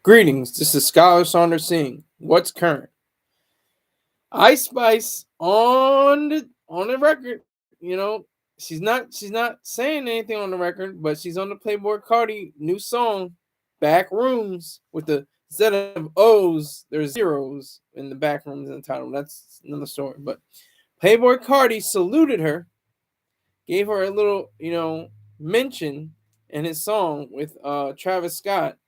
Greetings, this is Scholar Saunders Singh. What's current? Ice Spice on the record. She's not saying anything on the record, but she's on the Playboi Carti new song, Back Rooms, with the instead of O's, there's zeros in the back rooms in the title. That's another story. But Playboi Carti saluted her, gave her a little, mention in his song with Travis Scott.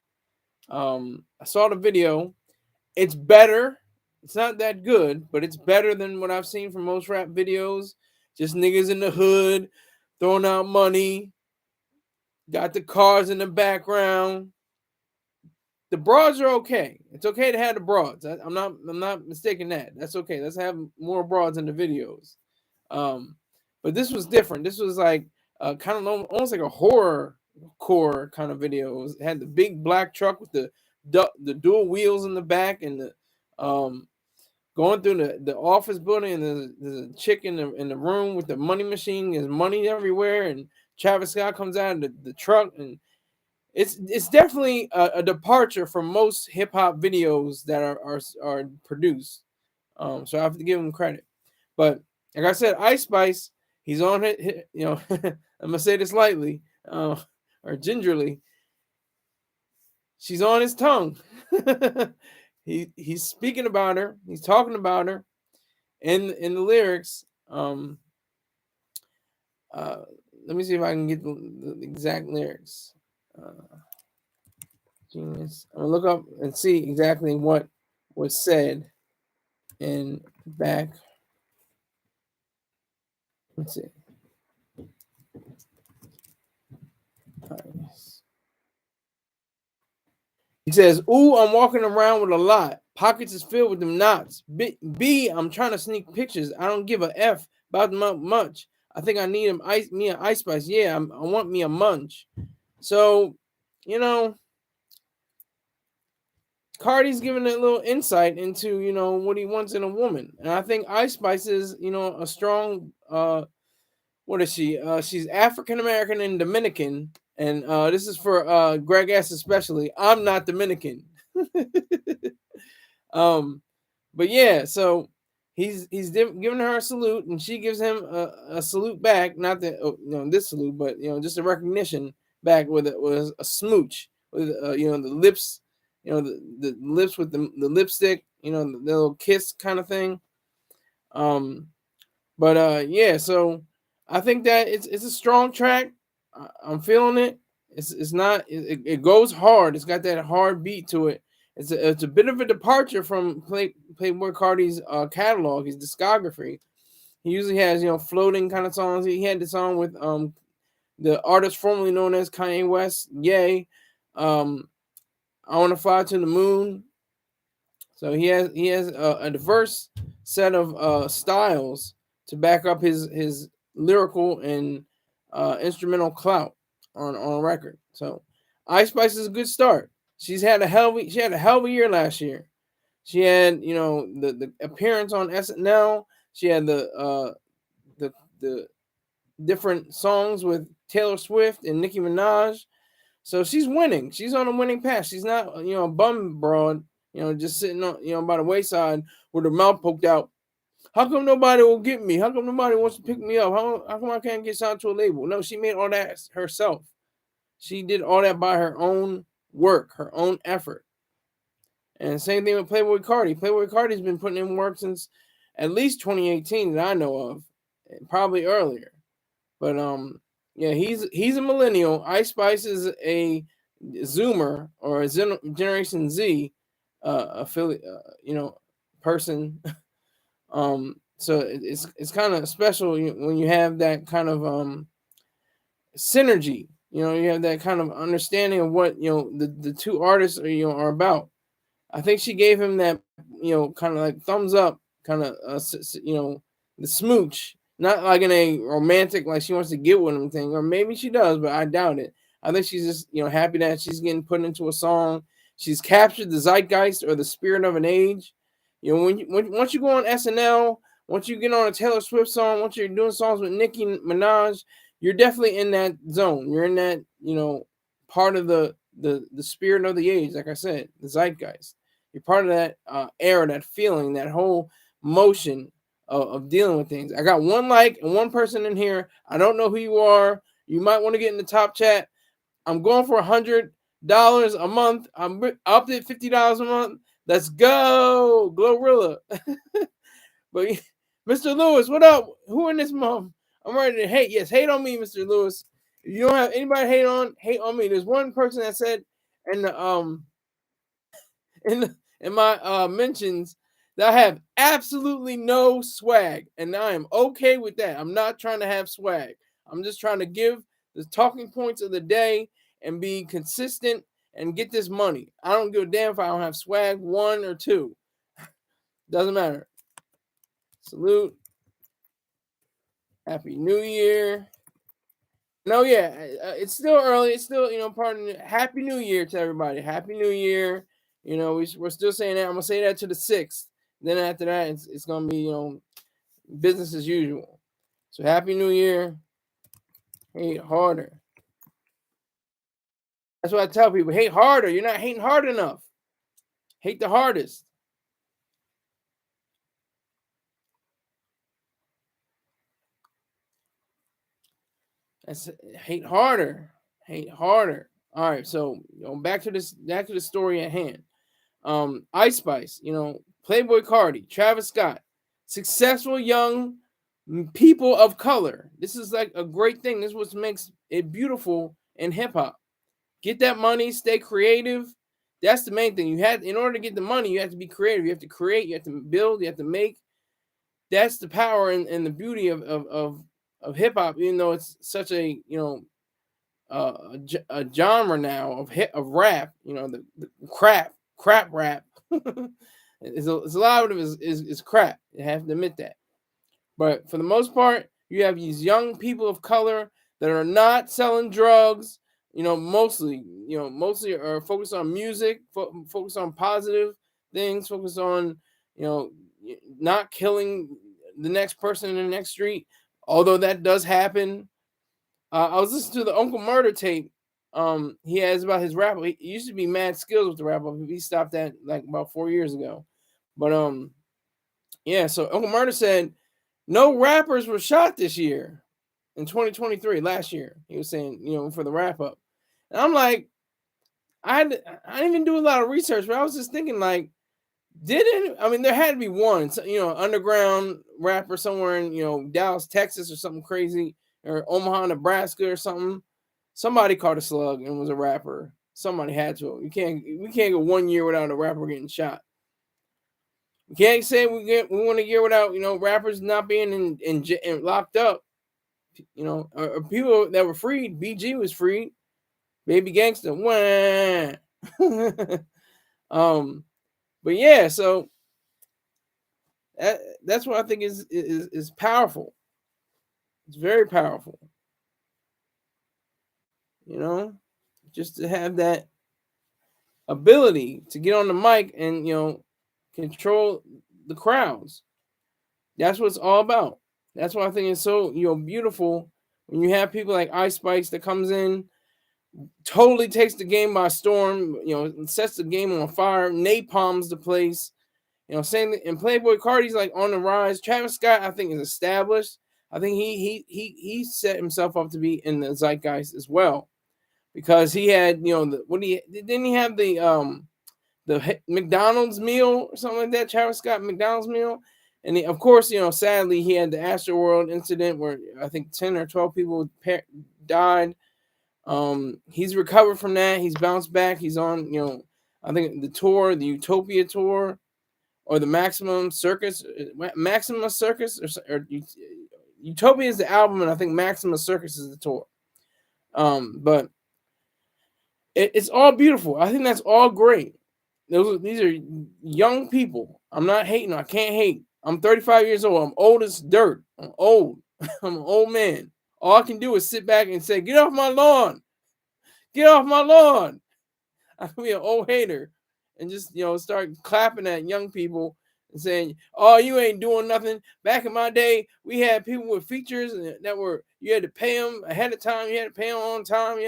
I saw the video. It's better. It's not that good, but it's better than what I've seen from most rap videos. Just niggas in the hood throwing out money. Got the cars in the background. The broads are okay. It's okay to have the broads. I'm not mistaking that. That's okay. Let's have more broads in the videos. But this was different. This was like kind of almost like a horror core kind of video. It had the big black truck with the dual wheels in the back and the going through the office building, and there's a chick in the room with the money machine. There's money everywhere, and Travis Scott comes out of the truck, and it's definitely a departure from most hip hop videos that are produced. So I have to give him credit. But like I said, Ice Spice, he's on it. I'm gonna say this lightly or gingerly. She's on his tongue. He's speaking about her. He's talking about her in the lyrics. Let me see if I can get the exact lyrics. Genius. I'm gonna look up and see exactly what was said in back. Let's see. He says, "Ooh, I'm walking around with a lot. Pockets is filled with them knots. B, I'm trying to sneak pictures. I don't give a F about them much. I think I need me an Ice Spice. Yeah, I want me a munch." So, Cardi's giving a little insight into, what he wants in a woman. And I think Ice Spice is, a strong, what is she? She's African American and Dominican. And this is for Greg S. especially. I'm not Dominican. But yeah, so he's giving her a salute, and she gives him a salute back. Not that this salute, but just a recognition back with a smooch with the lips, the lips with the lipstick, the little kiss kind of thing. But yeah, so I think that it's a strong track. I'm feeling it. It's not it goes hard. It's got that hard beat to it. It's a bit of a departure from Playboi Carti's catalog, his discography. He usually has floating kind of songs. He had the song with the artist formerly known as Kanye West, Ye. I Want to Fly to the Moon. So he has a diverse set of styles to back up his lyrical and instrumental clout on record. So Ice Spice is a good start. She had a hell of a year last year. She had the appearance on SNL. She had the different songs with Taylor Swift and Nicki Minaj. So she's winning. She's on a winning path. She's not a bum broad, just sitting on by the wayside with her mouth poked out. How come nobody will get me? How come nobody wants to pick me up? How come I can't get signed to a label? No, she made all that herself. She did all that by her own work, her own effort. And same thing with Playboi Carti. Playboi Carti's been putting in work since at least 2018 that I know of, probably earlier. But yeah, he's a millennial. Ice Spice is a Zoomer or a Generation Z affiliate, person. So it's kind of special when you have that kind of synergy. You have that kind of understanding of what the two artists are about. I think she gave him that kind of like thumbs up, kind of the smooch, not like in a romantic like she wants to get with him thing, or maybe she does, but I doubt it. I think she's just happy that she's getting put into a song. She's captured the zeitgeist or the spirit of an age. Once you go on SNL, once you get on a Taylor Swift song, once you're doing songs with Nicki Minaj, you're definitely in that zone. You're in that part of the the spirit of the age. Like I said, the zeitgeist. You're part of that era, that feeling, that whole motion of dealing with things. I got one like and one person in here. I don't know who you are. You might want to get in the top chat. I'm going for $100 a month. I'm up to $50 a month. Let's go, Glorilla. But Mr. Lewis, what up? Who in this month? I'm ready to hate. Yes, hate on me, Mr. Lewis. If you don't have anybody hate on me. There's one person that said in the in my mentions that I have absolutely no swag, and I am okay with that. I'm not trying to have swag. I'm just trying to give the talking points of the day and be consistent and get this money. I don't give a damn if I don't have swag, 1 or 2. Doesn't matter. Salute. Happy New Year. No, yeah, it's still early. It's still, pardon. Happy New Year to everybody. Happy New Year. We're still saying that. I'm gonna say that to the 6th. Then after that, it's gonna be business as usual. So Happy New Year. Hate harder. That's what I tell people. Hate harder. You're not hating hard enough. Hate the hardest. That's hate harder. Hate harder. All right. So back to the story at hand. Ice Spice, Playboi Carti, Travis Scott, successful young people of color. This is like a great thing. This is what makes it beautiful in hip hop. Get that money, stay creative. That's the main thing. In order to get the money, you have to be creative. You have to create, you have to build, you have to make. That's the power and the beauty of hip hop, even though it's such a a genre now of rap. The crap rap. it's a lot of it is crap. You have to admit that. But for the most part, you have these young people of color that are not selling drugs. Mostly are focused on music, focused on positive things, focused on not killing the next person in the next street. Although that does happen. I was listening to the Uncle Murder tape. He has about his rap. He used to be mad skills with the rap. He stopped that like about 4 years ago. But yeah. So Uncle Murder said no rappers were shot this year in 2023. Last year, he was saying for the wrap up, and I'm like, I didn't even do a lot of research, but I was just thinking like, there had to be one, underground rapper somewhere in Dallas, Texas, or something crazy, or Omaha, Nebraska, or something. Somebody caught a slug and was a rapper. Somebody had to. We can't go 1 year without a rapper getting shot. We can't say we want a year without rappers not being in locked up. Or people that were freed. BG was freed. Baby Gangsta. But yeah, so that's what I think is powerful. It's very powerful. Just to have that ability to get on the mic and control the crowds. That's what it's all about. That's why I think it's so beautiful when you have people like Ice Spice that comes in, totally takes the game by storm, sets the game on fire, napalms the place. Saying that, and Playboi Carti's like on the rise. Travis Scott, I think, is established. I think he set himself up to be in the zeitgeist as well, because he had didn't he have the McDonald's meal or something like that? Travis Scott McDonald's meal, and of course sadly he had the Astroworld incident where I think 10 or 12 people died. He's recovered from that. He's bounced back. He's on I think the tour, the Utopia tour, or the Maximum Circus, or Utopia is the album, and I think Maximum Circus is the tour. But it's all beautiful. I think that's all great. These are young people. I'm not hating. I can't hate. I'm 35 years old. I'm old as dirt. I'm old. I'm an old man. All I can do is sit back and say, "Get off my lawn. Get off my lawn." I can be an old hater and just start clapping at young people and saying, "Oh, you ain't doing nothing." Back in my day, we had people with features that were, you had to pay them ahead of time. You had to pay them on time.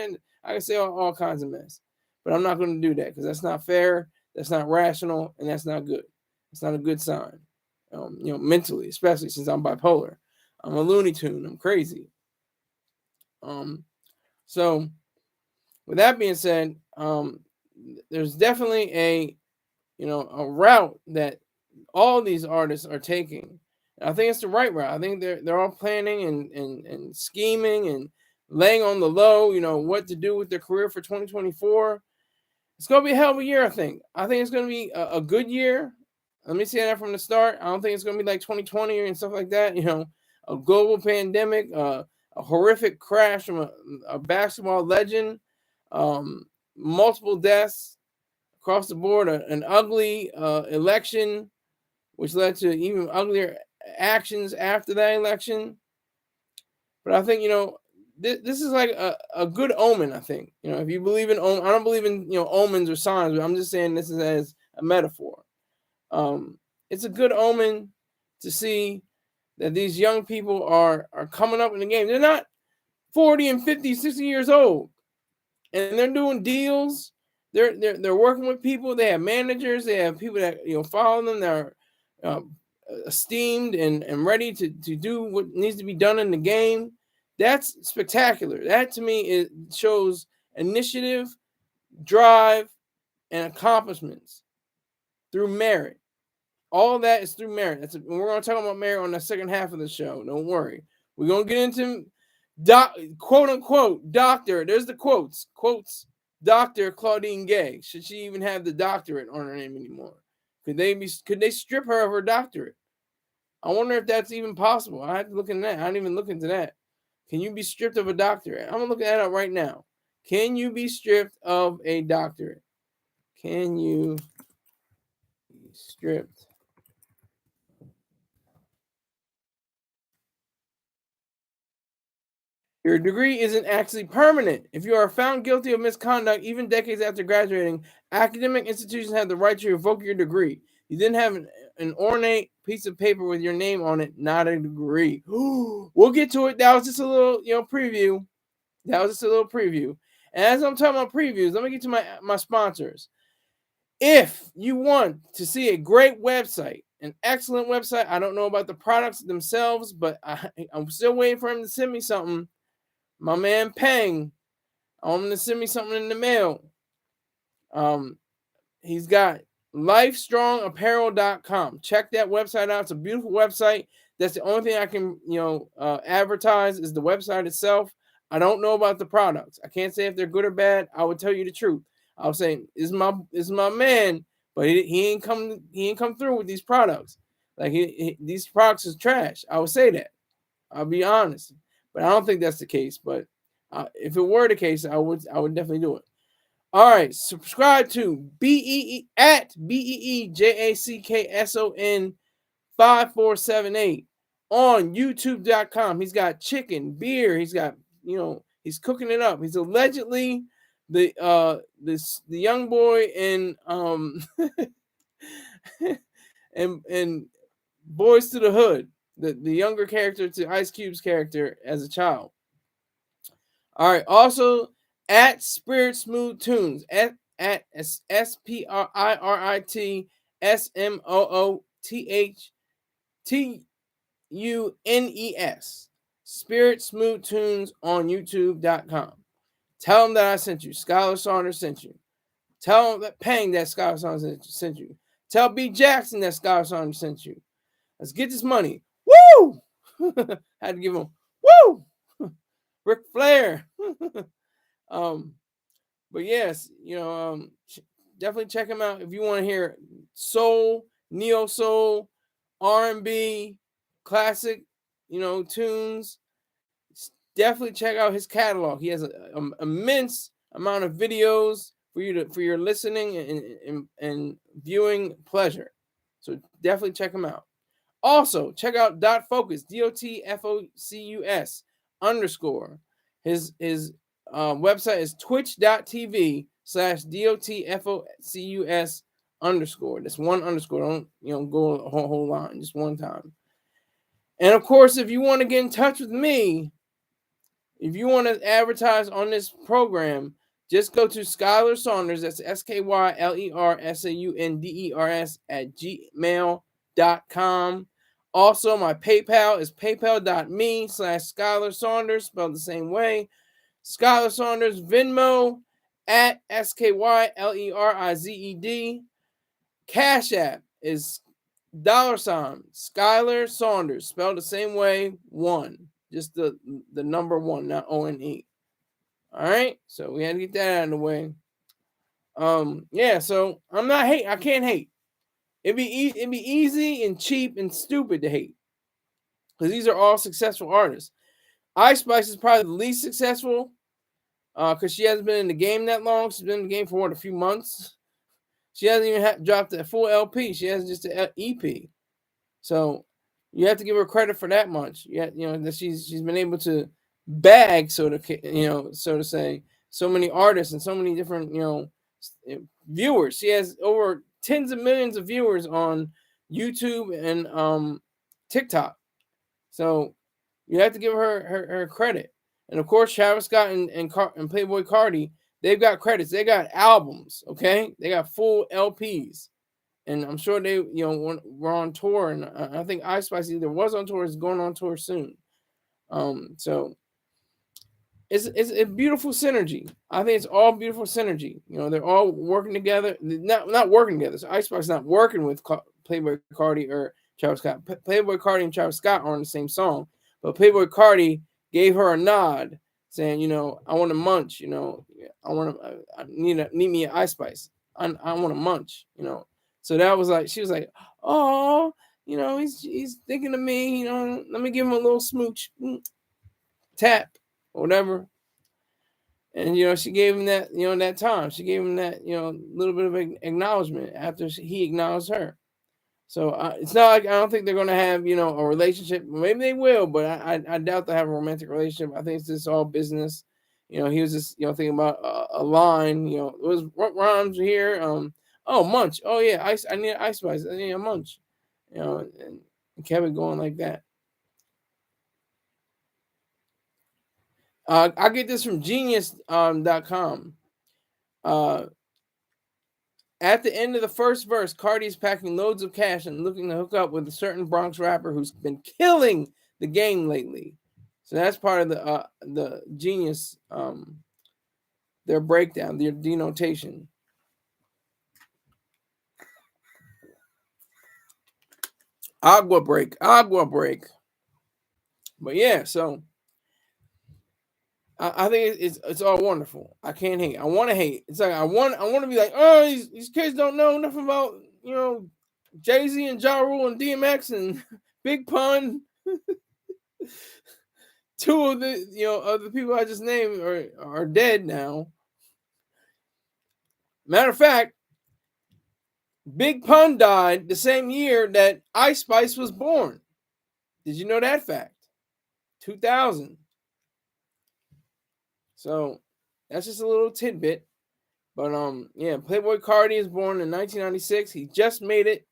I can say all kinds of mess. but I'm not going to do that because that's not fair, that's not rational, and that's not good. It's not a good sign, mentally, especially since I'm bipolar. I'm a Looney Tune. I'm crazy. So with that being said, there's definitely a route that all these artists are taking. And I think it's the right route. I think they're all planning and scheming and laying on the low, what to do with their career for 2024. It's going to be a hell of a year, I think. I think it's going to be a good year. Let me say that from the start. I don't think it's going to be like 2020 and stuff like that. A global pandemic, a horrific crash from a basketball legend, multiple deaths across the board, an ugly election, which led to even uglier actions after that election. But I think, this is like a good omen, I think. If you believe in I don't believe in, omens or signs, but I'm just saying this is as a metaphor. It's a good omen to see that these young people are coming up in the game. They're not 40 and 50, 60 years old. And they're doing deals. They're working with people. They have managers. They have people that follow them. They're esteemed and ready to do what needs to be done in the game. That's spectacular. That to me shows initiative, drive, and accomplishments through merit. All that is through merit. We're going to talk about merit on the second half of the show. Don't worry. We're going to get into quote unquote doctor. There's the quotes. Dr. Claudine Gay. Should she even have the doctorate on her name anymore? Could they strip her of her doctorate? I wonder if that's even possible. I have to look into that. I didn't even look into that. Can you be stripped of a doctorate? I'm gonna look that up right now. Can you be stripped of a doctorate? Can you be stripped? Your degree isn't actually permanent. If you are found guilty of misconduct, even decades after graduating, academic institutions have the right to revoke your degree. You didn't have an ornate piece of paper with your name on it, not a degree. We'll get to it. That was just a little, preview. That was just a little preview. And as I'm talking about previews, let me get to my sponsors. If you want to see a great website, an excellent website, I don't know about the products themselves, but I'm still waiting for him to send me something. My man Peng, I want him to send me something in the mail. He's got lifestrongapparel.com. Check that website out. It's a beautiful website. That's the only thing I can, advertise is the website itself. I don't know about the products. I can't say if they're good or bad. I would tell you the truth. I was saying, is my man, but he ain't come through with these products. Like these products is trash. I would say that. I'll be honest. But I don't think that's the case. But if it were the case, I would definitely do it. All right, subscribe to BEEJACKSON 5478 on YouTube.com. He's got chicken, beer. He's got he's cooking it up. He's allegedly the young boy in and Boys to the Hood. The younger character to Ice Cube's character as a child. All right. Also, at Spirit Smooth Tunes, at SPRITSMOOTHTUNES. Spirit Smooth Tunes on YouTube.com. Tell them that I sent you. Skylar Saunders sent you. Tell them that Peng that Skylar Saunders sent you. Tell B. Jackson that Skylar Saunders sent you. Let's get this money. Woo! Had to give him woo! Ric Flair. But yes, definitely check him out if you want to hear soul, neo soul, R&B, classic, tunes. Definitely check out his catalog. He has an immense amount of videos for your listening and viewing pleasure. So definitely check him out. Also, check out Dot Focus, DOTFOCUS _. His website is twitch.tv/DOTFOCUS _. That's one underscore. Don't go a whole line, just one time. And of course, if you want to get in touch with me, if you want to advertise on this program, just go to Skylar Saunders. That's SkylerSaunders at gmail.com. Also, my PayPal is paypal.me/Skylar Saunders, spelled the same way. Skylar Saunders, Venmo at SkylerizED. Cash App is $ Skylar Saunders, spelled the same way, 1. Just the number 1, not ONE. All right, so we had to get that out of the way. Yeah, so I'm not hate. I can't hate. It'd be easy and cheap and stupid to hate, because these are all successful artists. Ice Spice is probably the least successful, because she hasn't been in the game that long. She's been in the game for a few months. She hasn't even dropped a full LP. She has just an EP. So you have to give her credit for that much. Yeah, that she's been able to bag, so to say, so many artists and so many different viewers. She has over tens of millions of viewers on YouTube and TikTok. So you have to give her credit. And of course, Travis Scott and Playboi Carti, they've got credits. They got albums, okay? They got full LPs. And I'm sure they, were on tour. And I think Ice Spice either was on tour or is going on tour soon. So it's a beautiful synergy. I think it's all beautiful synergy. They're all working together. Not working together. So Ice Spice is not working with Playboi Carti or Travis Scott. Playboi Carti and Travis Scott are on the same song. But Playboi Carti gave her a nod, saying, I want to munch. I need me an Ice Spice. I want to munch. So that was like, she was like, oh, he's thinking of me. Let me give him a little smooch, tap, or whatever. And she gave him that, that time. She gave him that, little bit of acknowledgement after he acknowledged her. So it's not like I don't think they're going to have, a relationship. Maybe they will, but I doubt they'll have a romantic relationship. I think it's just all business. He was just, thinking about a line. It was what rhymes here. Oh, munch. Oh yeah, I need Ice Spice. I need a munch. And kept it going like that. I get this from Genius.com. At the end of the first verse, Carti is packing loads of cash and looking to hook up with a certain Bronx rapper who's been killing the game lately. So that's part of the Genius, their breakdown, their denotation. Agua break. But yeah, so I think it's all wonderful. I can't hate. I want to hate. It's like I want to be like, oh, these kids don't know nothing about Jay-Z and Ja Rule and DMX and Big Pun. Two of the people I just named are dead now. Matter of fact, Big Pun died the same year that Ice Spice was born. Did you know that fact? 2000. So that's just a little tidbit. But yeah, Playboi Carti is born in 1996. He just made it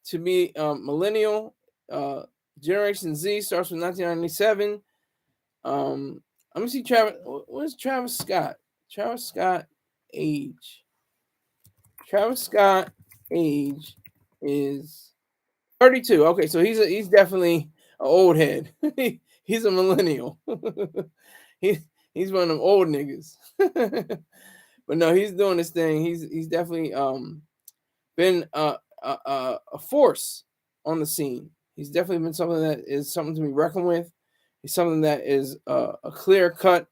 to be millennial. Generation Z starts from 1997. Let me see Travis. What is Travis Scott? Travis Scott age. Travis Scott age is 32. Okay, so he's definitely an old head. He's a millennial. He's one of them old niggas. But no, he's doing this thing. He's definitely been a force on the scene. He's definitely been something that is something to be reckoned with. He's something that is a clear-cut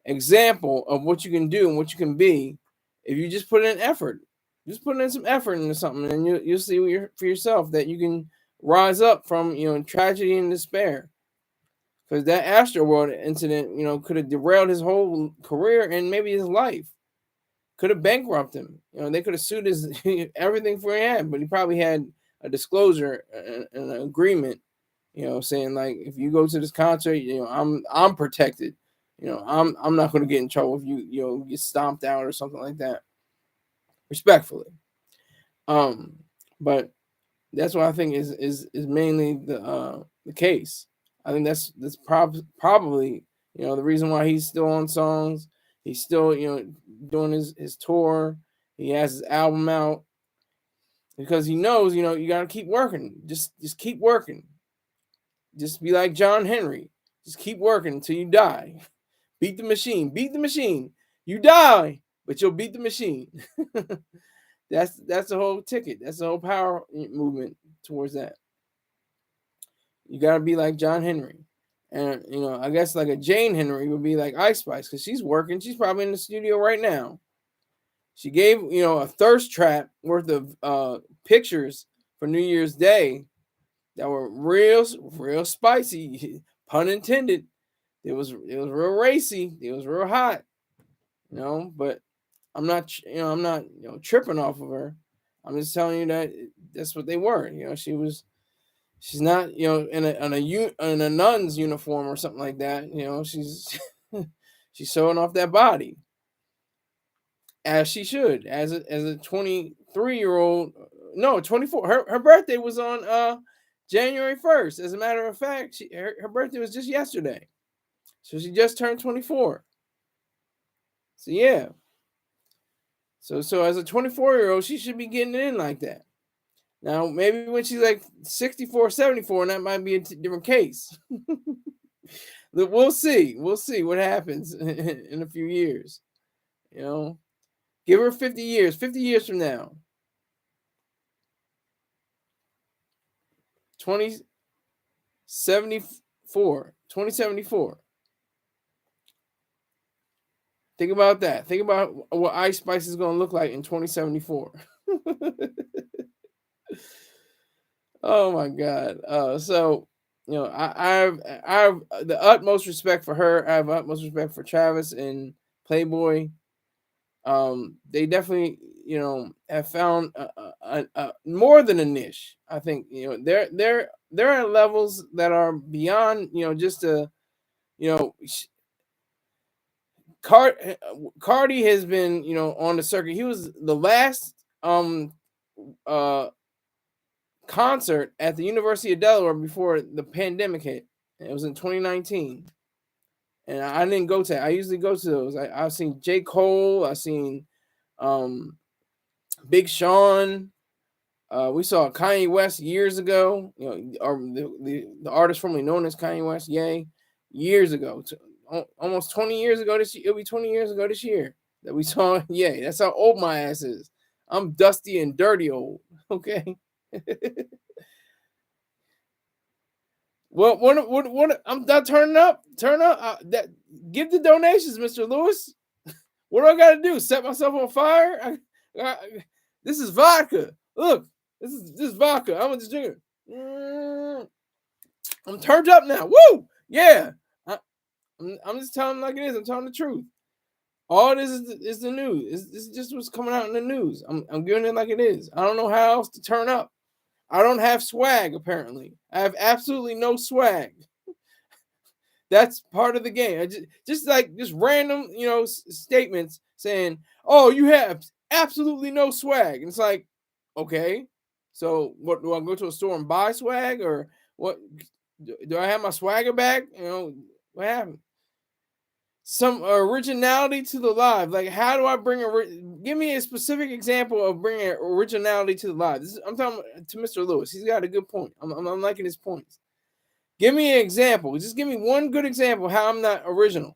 example of what you can do and what you can be if you just put in effort. Just put in some effort into something, and you'll see for yourself that you can rise up from tragedy and despair. Because that Astroworld incident, could have derailed his whole career and maybe his life. Could have bankrupted him. They could have sued his everything for him, but he probably had a disclosure, an agreement, saying like, if you go to this concert, I'm protected. I'm not going to get in trouble if you get stomped out or something like that. Respectfully. But that's what I think is mainly the case. I think that's probably the reason why he's still on songs. He's still, doing his tour. He has his album out because he knows, you got to keep working. Just keep working. Just be like John Henry. Just keep working until you die. Beat the machine. Beat the machine. You die, but you'll beat the machine. That's the whole ticket. That's the whole power movement towards that. You gotta be like John Henry. And I guess like a Jane Henry would be like Ice Spice, because she's working. She's probably in the studio right now. She gave a thirst trap worth of pictures for New Year's Day that were real spicy, pun intended. It was real racy. It was real hot. But I'm not tripping off of her. I'm just telling you that that's what they were. She's not in a nun's uniform or something like that. She's she's showing off that body, as she should, as a 23-year-old. No, 24. Her birthday was on January 1st. As a matter of fact, her birthday was just yesterday, so she just turned 24. So yeah. So as a 24-year-old, she should be getting it in like that. Now, maybe when she's like 64, 74, and that might be a different case. We'll see. We'll see what happens in a few years. Give her 50 years. 50 years from now. 2074. Think about that. Think about what Ice Spice is going to look like in 2074. Oh my God. So I have the utmost respect for her. I have utmost respect for Travis and Playboi. They definitely have found a more than a niche. I think they're at levels that are beyond just a Carti has been on the circuit. He was the last concert at the University of Delaware before the pandemic hit. It was in 2019, and I didn't go to that. I usually go to those. I've seen J. Cole. I've seen Big Sean. We saw Kanye West years ago. Or the artist formerly known as Kanye West, Ye, years ago. Almost 20 years ago this year. It'll be 20 years ago this year that we saw Ye. That's how old my ass is. I'm dusty and dirty old. Okay. Well, what? I'm not turning up. Turn up. Give the donations, Mr. Lewis. What do I got to do? Set myself on fire? This is vodka. Look, this is vodka. I'm just drinking. I'm turned up now. Woo! Yeah. I'm just telling like it is. I'm telling the truth. All this is the news. This is just what's coming out in the news. I'm giving it like it is. I don't know how else to turn up. I don't have swag, apparently. I have absolutely no swag. That's part of the game. Just random, statements saying, "Oh, you have absolutely no swag." And it's like, okay, so what? Do I go to a store and buy swag, or what? Do I have my swagger back? What happened? Some originality to the live. Like, how do I bring give me a specific example of bringing originality to the live? I'm talking to Mr. Lewis. He's got a good point. I'm liking his points. Give me an example. Just give me one good example how I'm not original.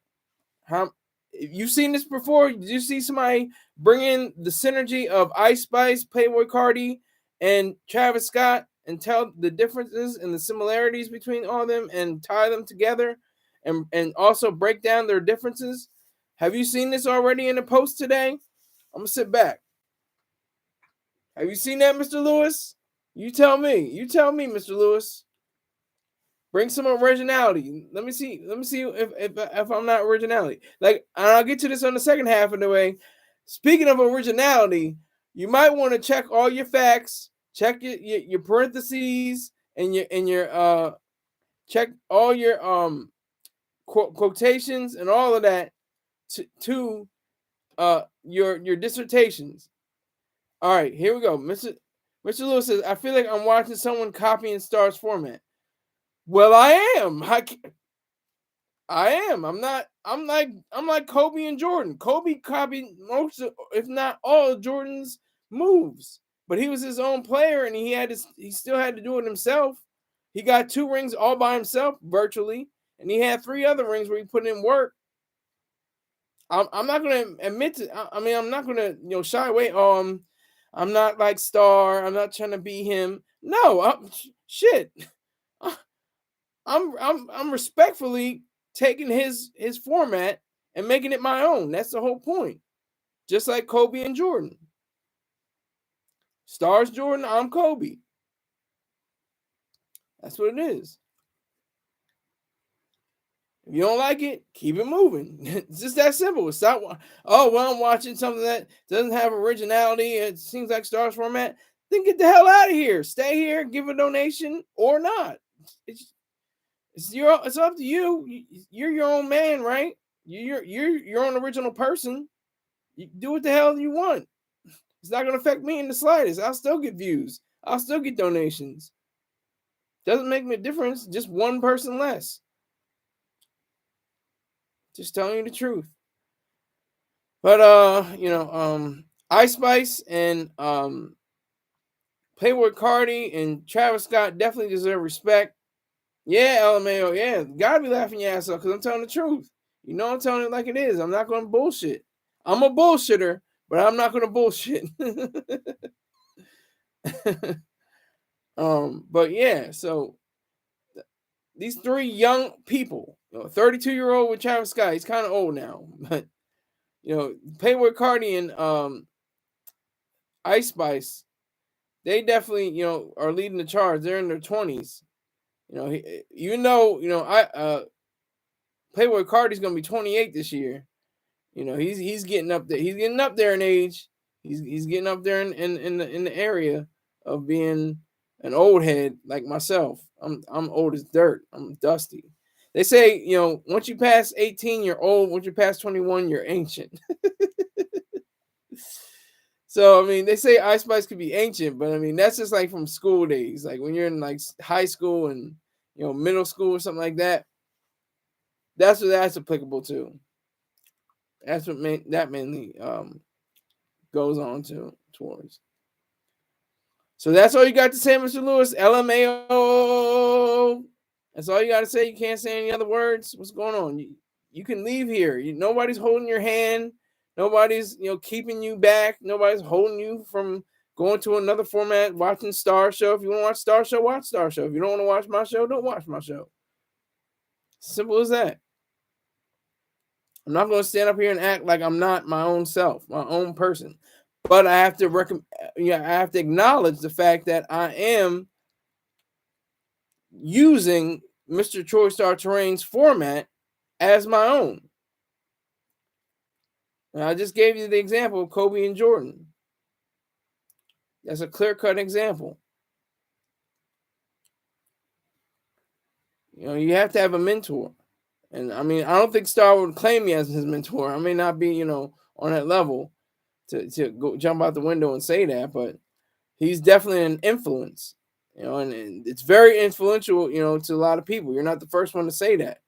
How you've seen this before? Did you see somebody bring in the synergy of Ice Spice, Playboi Carti, and Travis Scott and tell the differences and the similarities between all of them and tie them together? And also break down their differences. Have you seen this already in the post today? I'm gonna sit back. Have you seen that, Mr. Lewis? You tell me. You tell me, Mr. Lewis. Bring some originality. Let me see if I'm not originality. Like, and I'll get to this on the second half of the way. Speaking of originality, you might want to check all your facts, check your parentheses, and your check all your quotations and all of that to your dissertations. All right, here we go. Mr. Lewis says, I feel like I'm watching someone copying Star's format. Well, I am. I am. I'm not. I'm like Kobe and Jordan. Kobe copied most, if not all, of Jordan's moves, but he was his own player, and he still had to do it himself. He got 2 rings all by himself, virtually, and he had 3 other rings where he put in work. I'm not gonna admit to. I mean, I'm not gonna shy away. I'm not like Star. I'm not trying to be him. No, shit. I'm respectfully taking his format and making it my own. That's the whole point. Just like Kobe and Jordan. Star's Jordan, I'm Kobe. That's what it is. If you don't like it, keep it moving. It's just that simple. Stop. Oh, well, I'm watching something that doesn't have originality. It seems like Star's format. Then get the hell out of here. Stay here, give a donation or not. It's up to you. You're your own man, right? You're your own original person. You do what the hell you want. It's not going to affect me in the slightest. I'll still get views. I'll still get donations. Doesn't make me a difference. Just one person less. Just telling you the truth. But Ice Spice and Playboi Carti and Travis Scott definitely deserve respect. Yeah, LMAO, yeah. Gotta be laughing your ass off because I'm telling the truth. I'm telling it like it is. I'm not going to bullshit. I'm a bullshitter, but I'm not going to bullshit. But yeah, so these 3 young people, 32-year-old with Travis Scott, he's kind of old now, but Playboi Carti and Ice Spice, they definitely are leading the charge. They're in their 20s. Playboi Carti's gonna be 28 this year. He's getting up there. He's getting up there in age. He's getting up there in the area of being an old head like myself. I'm old as dirt. I'm dusty. They say, once you pass 18, you're old. Once you pass 21, you're ancient. So, I mean, they say Ice Spice could be ancient, but I mean, that's just like from school days. Like when you're in like high school and, middle school or something like that. That's what that's applicable to. That's what that mainly goes on towards. So that's all you got to say, Mr. Lewis. LMAO. That's all you got to say. You can't say any other words. What's going on? You can leave here. Nobody's holding your hand. Nobody's keeping you back. Nobody's holding you from going to another format, watching Star Show. If you want to watch Star Show, watch Star Show. If you don't want to watch my show, don't watch my show. Simple as that. I'm not going to stand up here and act like I'm not my own self, my own person. But I have to I have to acknowledge the fact that I am using Mr. Troy Star Terrain's format as my own. And I just gave you the example of Kobe and Jordan. That's a clear-cut example. You have to have a mentor. And I mean, I don't think Star would claim me as his mentor. I may not be, on that level to go jump out the window and say that, but he's definitely an influence, and it's very influential, to a lot of people. You're not the first one to say that,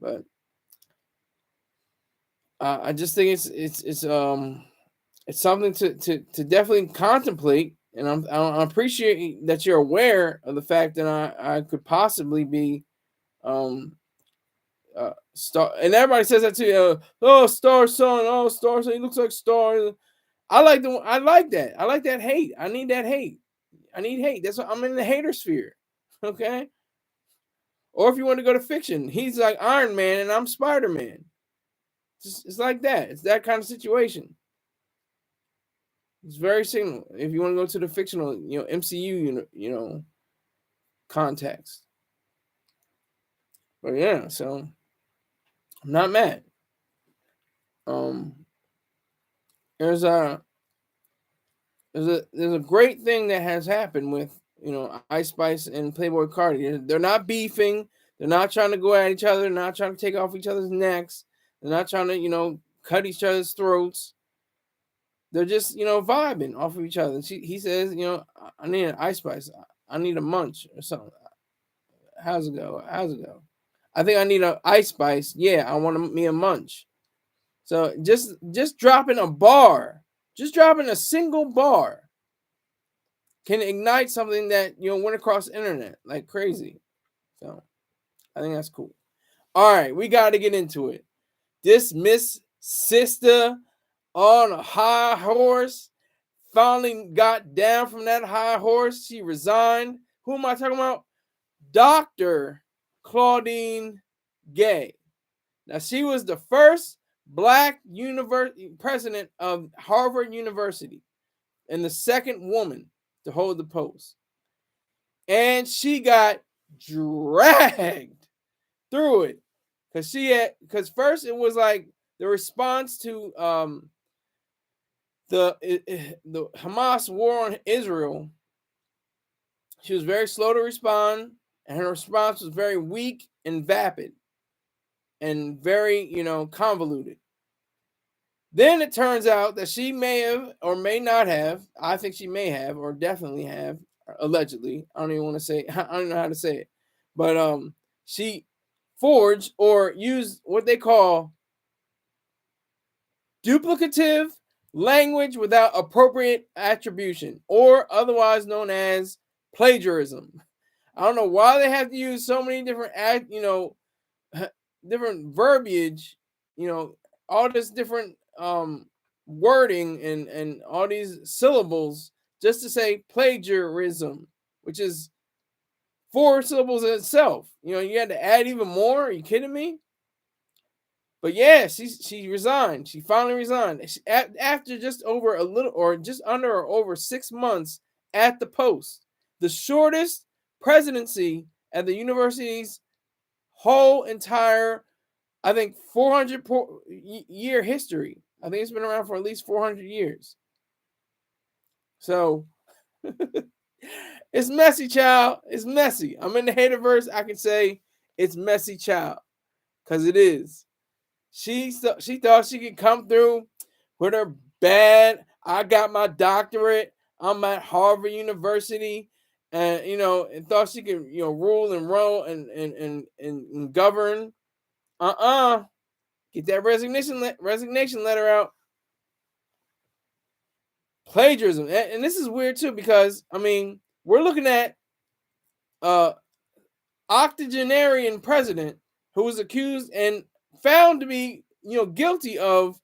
but I just think it's something to definitely contemplate, and I appreciate that you're aware of the fact that I could possibly be Star, and everybody says that to you. Oh, Star's son. Oh, Star's son. He looks like Star. I like that. I like that hate. I need that hate. I need hate. That's what I'm in the hater sphere. Okay. Or if you want to go to fiction, he's like Iron Man and I'm Spider-Man. It's like that. It's that kind of situation. It's very similar. If you want to go to the fictional, MCU, context. But yeah, so I'm not mad. There's a great thing that has happened with Ice Spice and Playboi Carti. They're not beefing. They're not trying to go at each other. They're not trying to take off each other's necks. They're not trying to cut each other's throats. They're just vibing off of each other. He says I need an Ice Spice. I need a munch or something. How's it go? I think I need a Ice Spice. Yeah, I want me a Munch. So just dropping a bar, just dropping a single bar can ignite something that went across the internet like crazy. So I think that's cool. All right, we got to get into it. This Miss Sister on a high horse finally got down from that high horse. She resigned. Who am I talking about? Dr. Claudine Gay. Now, she was the first Black president of Harvard University and the second woman to hold the post. And she got dragged through it because first it was like the response to the Hamas war on Israel. She was very slow to respond, and her response was very weak and vapid and very, convoluted. Then it turns out that she may have or may not have, I think she may have or definitely have, allegedly, I don't even want to say, I don't know how to say it, but she forged or used what they call duplicative language without appropriate attribution, or otherwise known as plagiarism. I don't know why they have to use so many different, different verbiage, all this different wording and all these syllables just to say plagiarism, which is 4 syllables in itself. You had to add even more. Are you kidding me? But yeah, she resigned. She finally resigned after just over a little, or just under or over 6 months at the post. The shortest presidency at the university's whole entire, I think, 400-year history. I think it's been around for at least 400 years. So it's messy, child. It's messy. I'm in the haterverse. I can say it's messy, child, because it is. She thought she could come through with her bad, I got my doctorate, I'm at Harvard University, and and thought she could rule and roll and govern. Get that resignation letter out. Plagiarism, and this is weird too, because we're looking at octogenarian president who was accused and found to be guilty of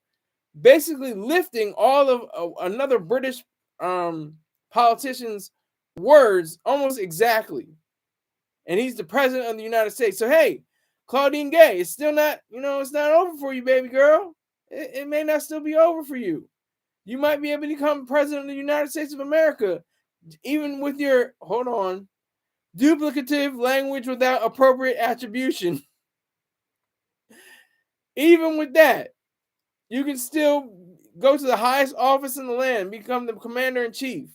basically lifting all of another British politician's words almost exactly, and he's the president of the United States. So hey, Claudine Gay, it's still not it's not over for you, baby girl. It may not still be over for you. You might be able to become president of the United States of America, even with your duplicative language without appropriate attribution. Even with that, you can still go to the highest office in the land, become the commander in chief.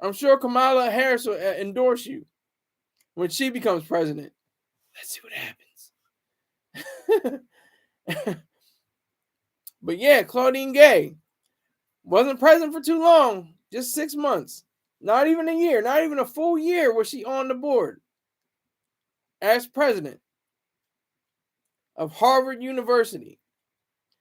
I'm sure Kamala Harris will endorse you when she becomes president. Let's see what happens. But yeah, Claudine Gay wasn't president for too long, just 6 months. Not even a year, not even a full year was she on the board as president of Harvard University.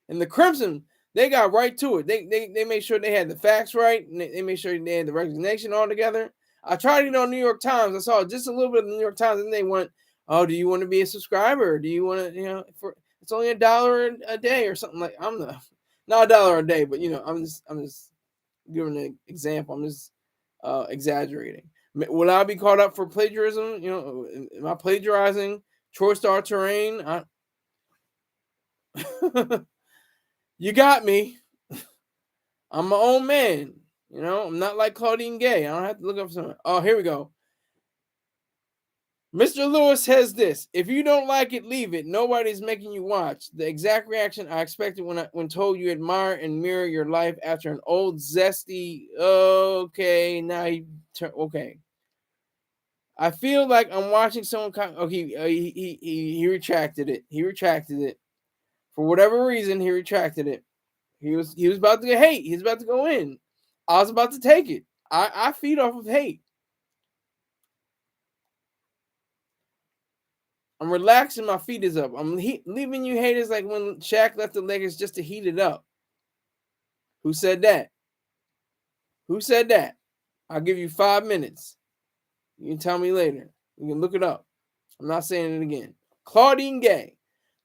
And the Crimson, they got right to it. They made sure they had the facts right, and they made sure they had the resignation all together. I tried to get on New York Times. I saw just a little bit of the New York Times, and they went, "Oh, do you want to be a subscriber? Do you want to, it's only $1 a day or something like." I'm not $1 a day, but I'm just giving an example. I'm just exaggerating. Will I be caught up for plagiarism? Am I plagiarizing Troy Star Terrain? You got me. I'm my own man. I'm not like Claudine Gay. I don't have to look up something. Oh, here we go. Mr. Lewis says this: if you don't like it, leave it. Nobody's making you watch. The exact reaction I expected when told you admire and mirror your life after an old zesty. Okay, now okay. I feel like I'm watching someone. He retracted it. He retracted it for whatever reason. He retracted it. He was about to get hate. He was about to go in. I was about to take it. I feed off of hate. I'm relaxing. My feet is up. I'm leaving you haters like when Shaq left the Lakers just to heat it up. Who said that? Who said that? I'll give you 5 minutes. You can tell me later. You can look it up. I'm not saying it again. Claudine Gay.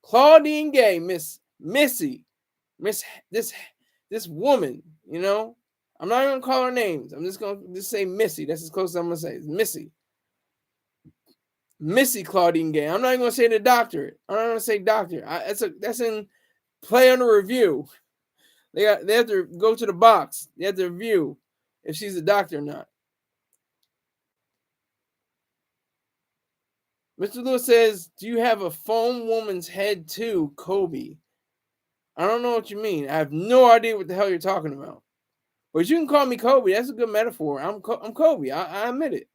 Claudine Gay, Miss Missy. Miss this woman, you know. I'm not even gonna call her names. I'm just gonna say Missy. That's as close as I'm gonna say. It's Missy. Missy Claudine Gay. I'm not even gonna say the doctorate. I'm not gonna say doctor. That's in play under review. They have to go to the box. They have to review if she's a doctor or not. Mr. Lewis says, "Do you have a foam woman's head too, Kobe?" I don't know what you mean. I have no idea what the hell you're talking about. But you can call me Kobe. That's a good metaphor. I'm Kobe. I admit it.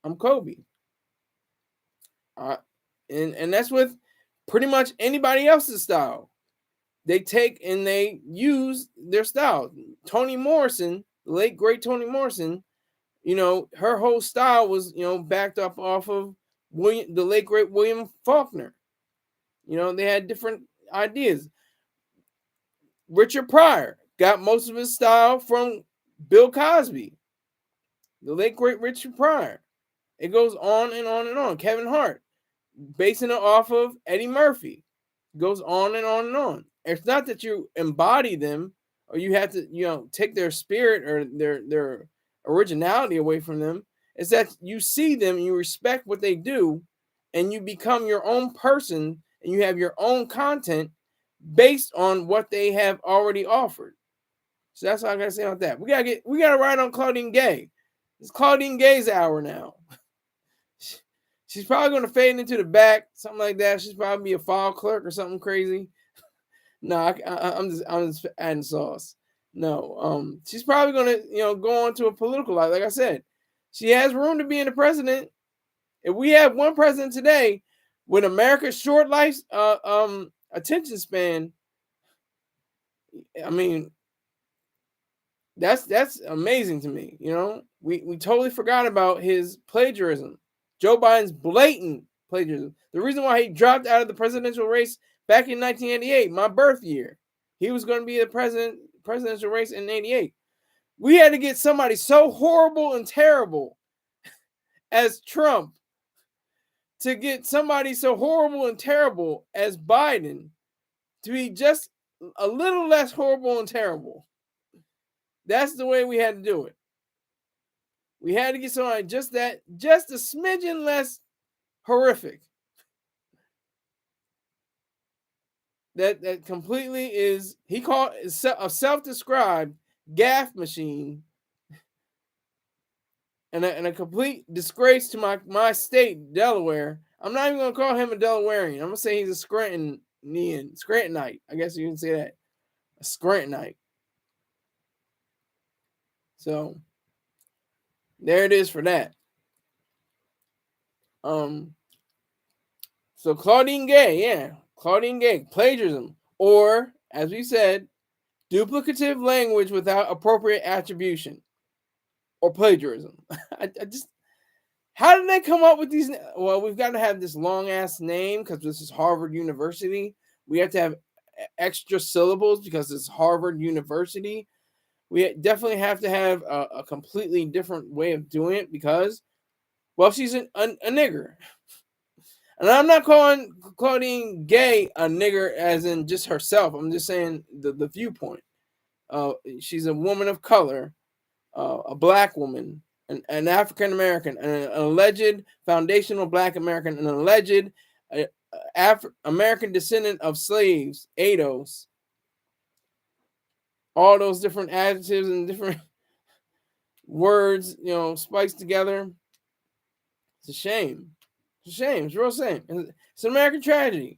I'm Kobe. And that's with pretty much anybody else's style. They take and they use their style. Toni Morrison, the late great Toni Morrison, you know, her whole style was, you know, backed up off of the late great William Faulkner. You know, they had different ideas. Richard Pryor got most of his style from Bill Cosby, the late great Richard Pryor. It goes on and on and on. Kevin Hart, basing it off of Eddie Murphy, goes on and on and on. It's not that you embody them or you have to, you know, take their spirit or their originality away from them. It's that you see them, you respect what they do, and you become your own person and you have your own content based on what they have already offered. So that's all I gotta say about that. We gotta ride on Claudine Gay. It's Claudine Gay's hour now. She's probably gonna fade into the back, something like that. She's probably be a file clerk or something crazy. No, I'm just adding sauce. No, she's probably gonna, you know, go on to a political life. Like I said, she has room to be in the president. If we have one president today with America's short life attention span, I mean, that's amazing to me. You know, we totally forgot about his plagiarism, Joe Biden's blatant plagiarism. The reason why he dropped out of the presidential race back in 1988, my birth year, he was going to be the presidential race in '88. We had to get somebody so horrible and terrible as Trump to get somebody so horrible and terrible as Biden to be just a little less horrible and terrible. That's the way we had to do it. We had to get somebody just a smidgen less horrific. That completely is, he called a self-described gaffe machine and a complete disgrace to my state, Delaware. I'm not even gonna call him a Delawarean. I'm gonna say he's a Scrantonite. I guess you can say that. A Scrantonite. So there it is for that. So Claudine Gay, plagiarism, or as we said, duplicative language without appropriate attribution, or plagiarism. I just, how did they come up with these? Well, we've got to have this long ass name because this is Harvard University. We have to have extra syllables because it's Harvard University. We definitely have to have a completely different way of doing it because, well, she's a nigger. And I'm not calling Claudine Gay a nigger as in just herself. I'm just saying the viewpoint. She's a woman of color, a black woman, an African American, an alleged foundational black American, an alleged American descendant of slaves, ADOS. All those different adjectives and different words, you know, spiced together. It's a shame. It's a shame. It's a real shame. It's an American tragedy.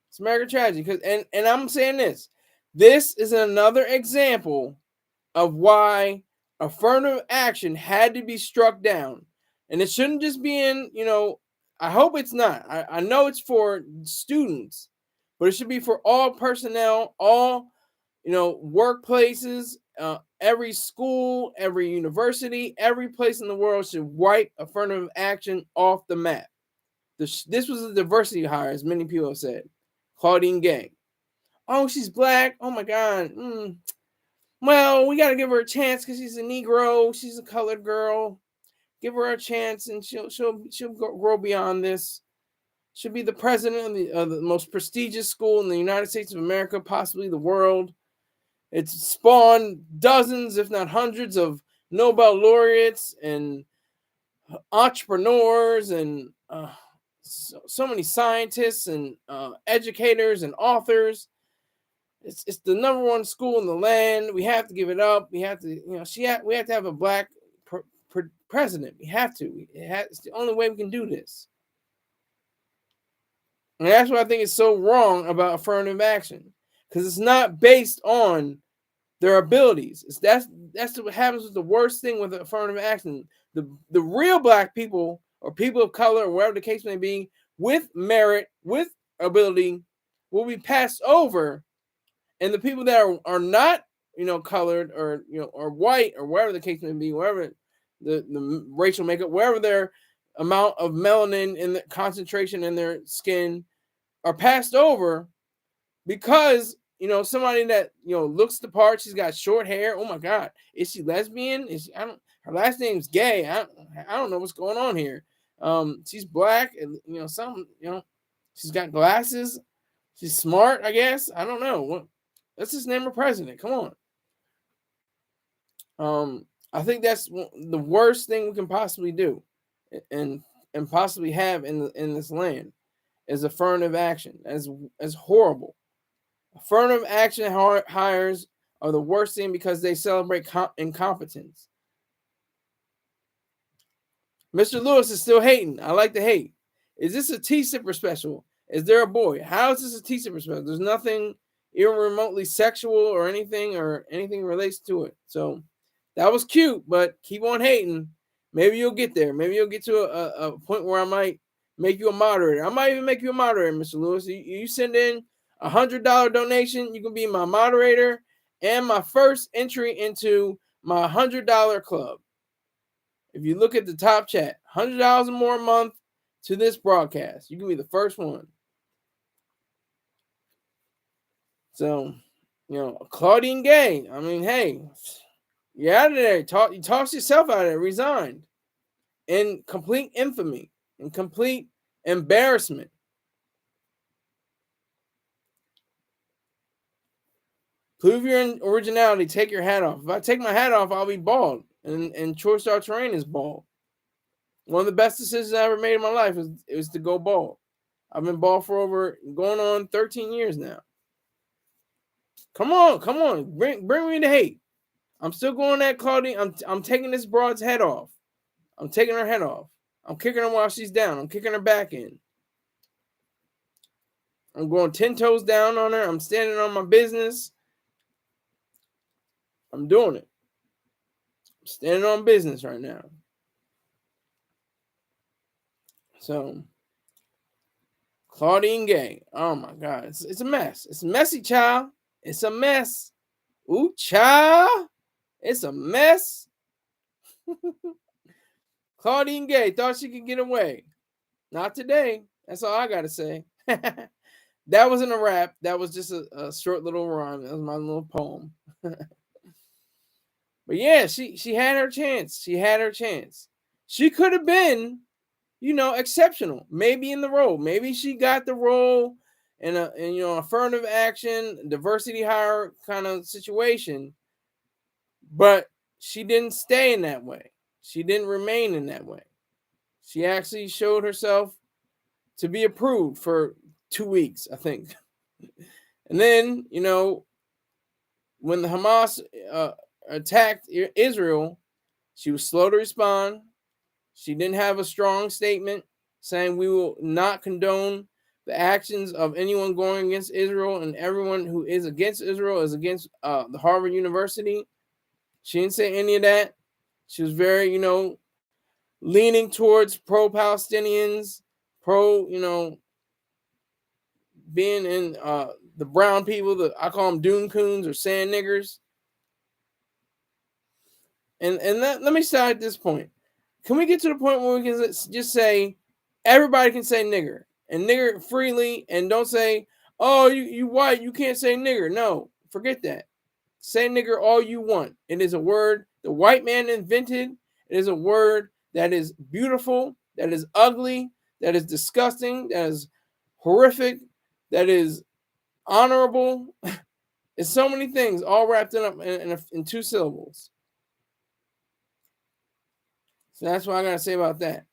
It's American tragedy. And I'm saying this. This is another example of why affirmative action had to be struck down. And it shouldn't just be in, you know, I hope it's not. I know it's for students, but it should be for all personnel, all, you know, workplaces, every school, every university, every place in the world should wipe affirmative action off the map. This was a diversity hire, as many people have said. Claudine Gay. Oh, she's black. Oh my God. Well, we got to give her a chance because she's a Negro. She's a colored girl. Give her a chance, and she'll grow beyond this. She'll be the president of the most prestigious school in the United States of America, possibly the world. It's spawned dozens, if not hundreds, of Nobel laureates and entrepreneurs and so many scientists and educators and authors. It's the number one school in the land. We have to give it up. We have to, we have to have a black president. We have to. It's the only way we can do this. And that's what I think is so wrong about affirmative action, because it's not based on their abilities. That's what happens with the worst thing with affirmative action. The real black people or people of color or whatever the case may be, with merit, with ability, will be passed over, and the people that are not, colored or or white or whatever the case may be, whatever the racial makeup, wherever their amount of melanin in the concentration in their skin, are passed over because somebody that looks the part. She's got short hair. Oh my God, is she lesbian? Is she, I don't. Her last name's Gay. I don't know what's going on here. She's black, and she's got glasses. She's smart, I guess. I don't know. Let's just name her president. Come on. I think that's the worst thing we can possibly do, and possibly have in this land, is affirmative action. As horrible. Affirmative action hires are the worst thing because they celebrate incompetence. Mr. Lewis is still hating. I like to hate. Is this a T-Sipper special? Is there a boy? How is this a T-Sipper special? There's nothing even remotely sexual or anything relates to it. So that was cute, but keep on hating. Maybe you'll get there. Maybe you'll get to a point where I might make you a moderator. I might even make you a moderator, Mr. Lewis. You send in $100 donation, you can be my moderator and my first entry into my $100 club. If you look at the top chat, $100 or more a month to this broadcast, you can be the first one. So, Claudine Gay, I mean, hey, you're out of there. You tossed yourself out of there, resigned. In complete infamy, in complete embarrassment. Prove your originality. Take your hat off. If I take my hat off, I'll be bald. And Troy Star Terrain is bald. One of the best decisions I ever made in my life is to go bald. I've been bald for going on 13 years now. Come on. Bring me the hate. I'm still going at Claudine. I'm taking this broad's head off. I'm taking her head off. I'm kicking her while she's down. I'm kicking her back in. I'm going 10 toes down on her. I'm standing on my business. I'm doing it. I'm standing on business right now. So, Claudine Gay. Oh my God. It's a mess. It's messy, child. It's a mess. Ooh, child. It's a mess. Claudine Gay thought she could get away. Not today. That's all I got to say. That wasn't a rap. That was just a short little rhyme. That was my little poem. But yeah, she had her chance. She had her chance. She could have been, exceptional. Maybe in the role. Maybe she got the role in affirmative action, diversity hire kind of situation. But she didn't stay in that way. She didn't remain in that way. She actually showed herself to be approved for 2 weeks, I think. And then, when the Hamas attacked Israel, she was slow to respond. She didn't have a strong statement saying we will not condone the actions of anyone going against Israel, and everyone who is against Israel is against the Harvard University. She didn't say any of that. She was very, leaning towards pro-Palestinians, being in the brown people, I call them dune coons or sand niggers. And let me start at this point. Can we get to the point where we can just say everybody can say nigger and nigger freely, and don't say, oh, you white, you can't say nigger. No, forget that. Say nigger all you want. It is a word the white man invented. It is a word that is beautiful, that is ugly, that is disgusting, that is horrific, that is honorable. It's so many things all wrapped up in two syllables. So that's what I gotta say about that.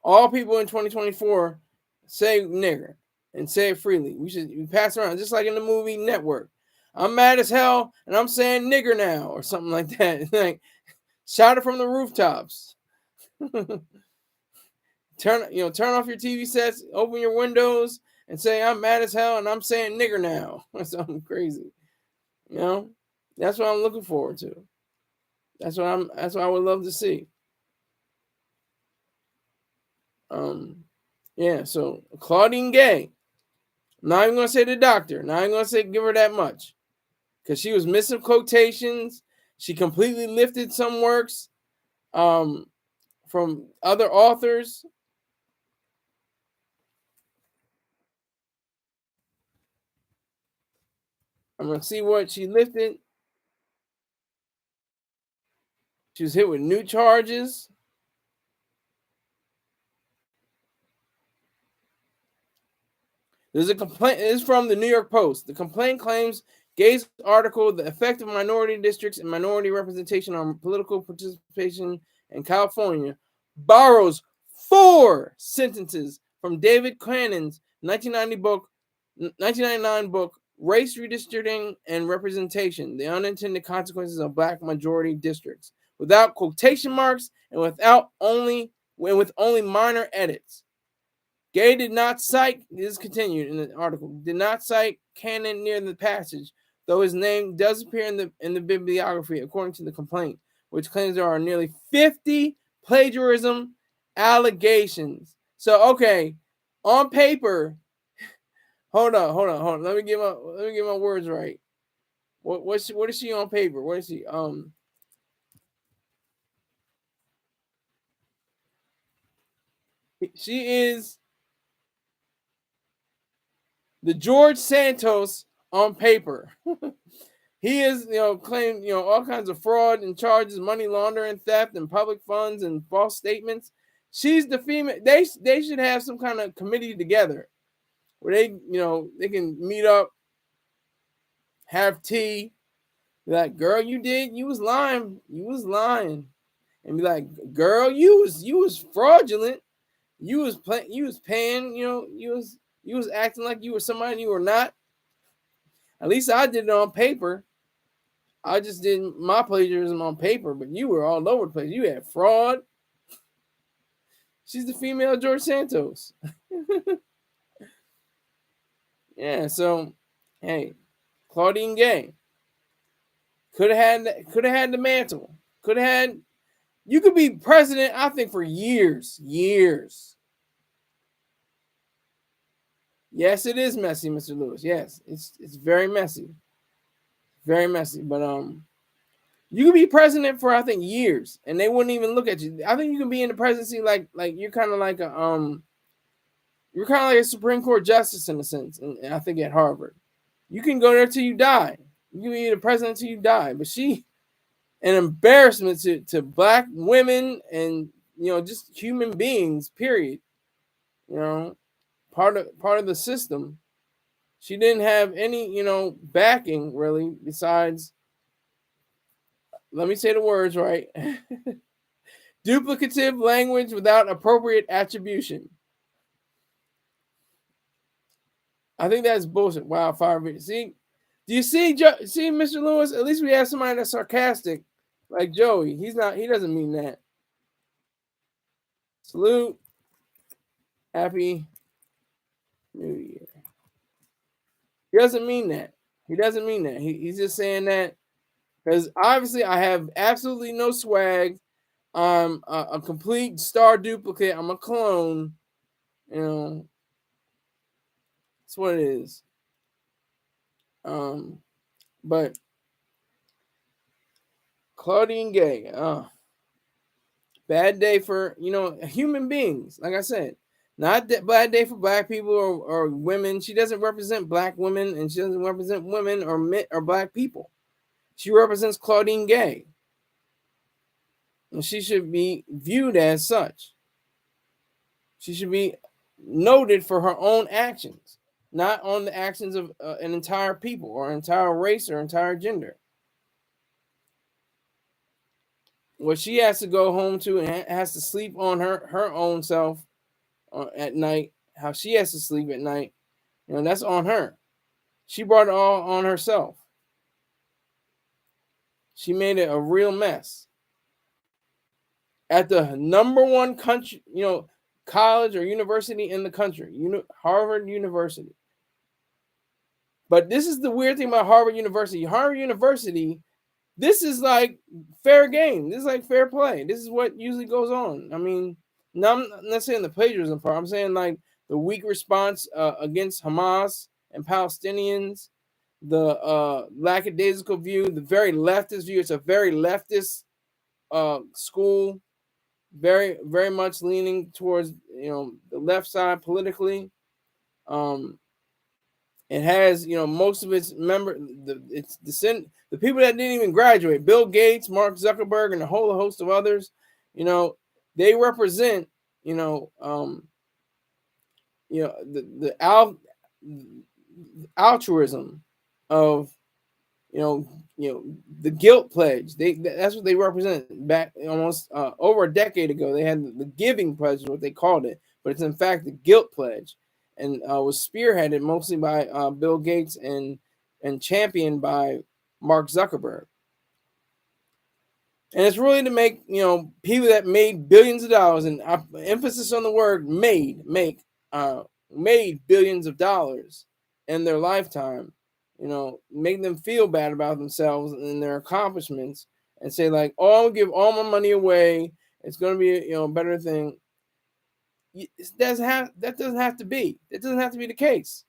All people in 2024 say nigger and say it freely. We pass around just like in the movie Network. I'm mad as hell and I'm saying nigger now or something like that. Like shout it from the rooftops. turn off your TV sets, open your windows, and say I'm mad as hell and I'm saying nigger now or something crazy. That's what I'm looking forward to. That's what I would love to see. Yeah, so Claudine Gay. I'm not even gonna say the doctor. Not even gonna say give her that much. Because she was missing quotations. She completely lifted some works from other authors. I'm gonna see what she lifted. She was hit with new charges. There's a complaint. It's from the New York Post. The complaint claims Gay's article, "The Effect of Minority Districts and Minority Representation on Political Participation in California," borrows 4 sentences from David Cannon's 1999 book, "Race Redistricting and Representation: The Unintended Consequences of Black Majority Districts," without quotation marks and with only minor edits. Gay did not cite, this is continued in the article, did not cite Cannon near the passage, though his name does appear in the bibliography, according to the complaint, which claims there are nearly 50 plagiarism allegations. So, okay, on paper, hold on. Let me get my words right. What is she on paper? What is she? She is the George Santos on paper. He is, claimed, all kinds of fraud and charges, money laundering, theft, and public funds and false statements. She's the female. They should have some kind of committee together where they can meet up, have tea, be like, girl, you was lying, and be like, girl, you was fraudulent, you was paying, you was acting like you were somebody you were not. At least I did it on paper. I just did my plagiarism on paper, but you were all over the place. You had fraud. She's the female George Santos. Yeah, so hey, Claudine Gay could have had the mantle. You could be president, I think, for years. Yes, it is messy, Mr. Lewis. Yes, it's very messy. Very messy. But you could be president for I think years, and they wouldn't even look at you. I think you can be in the presidency like you're kind of like a Supreme Court justice in a sense. And I think at Harvard, you can go there till you die. You can be the president till you die. But she, an embarrassment to black women and just human beings. Period. Part of the system. She didn't have any backing really besides. Let me say the words right. Duplicative language without appropriate attribution. I think that's bullshit. Wildfire video. See, do you see, Mr. Lewis? At least we have somebody that's sarcastic, like Joey. He doesn't mean that. Salute. Happy New Year. He doesn't mean that. He's just saying that because obviously I have absolutely no swag. I'm a complete star duplicate. I'm a clone. That's what it is. But Claudine Gay, Bad day for, human beings. Like I said, not that bad day for black people or women. She doesn't represent black women, and she doesn't represent women or men or black people. She represents Claudine Gay, and she should be viewed as such. She should be noted for her own actions, not on the actions of an entire people or entire race or entire gender. What she has to go home to and has to sleep on her own self at night, how she has to sleep at night, that's on her. She brought it all on herself. She made it a real mess. At the number one country, college or university in the country, Harvard University. But this is the weird thing about Harvard University. Harvard University, this is like fair game. This is like fair play. This is what usually goes on. I mean, now I'm not saying the plagiarism part. I'm saying like the weak response against Hamas and Palestinians, the lackadaisical view, the very leftist view. It's a very leftist school, very, very much leaning towards the left side politically. It has most of its the people that didn't even graduate, Bill Gates, Mark Zuckerberg, and a whole host of others. They represent the altruism of the guilt pledge. That's what they represent. Back almost over a decade ago, they had the giving pledge, is what they called it, but it's in fact the guilt pledge, and was spearheaded mostly by Bill Gates and championed by Mark Zuckerberg. And it's really to make people that made billions of dollars, and emphasis on the word made billions of dollars in their lifetime, make them feel bad about themselves and their accomplishments, and say like, "Oh, I'm gonna give all my money away. It's gonna be a better thing." That doesn't have to be. That doesn't have to be the case.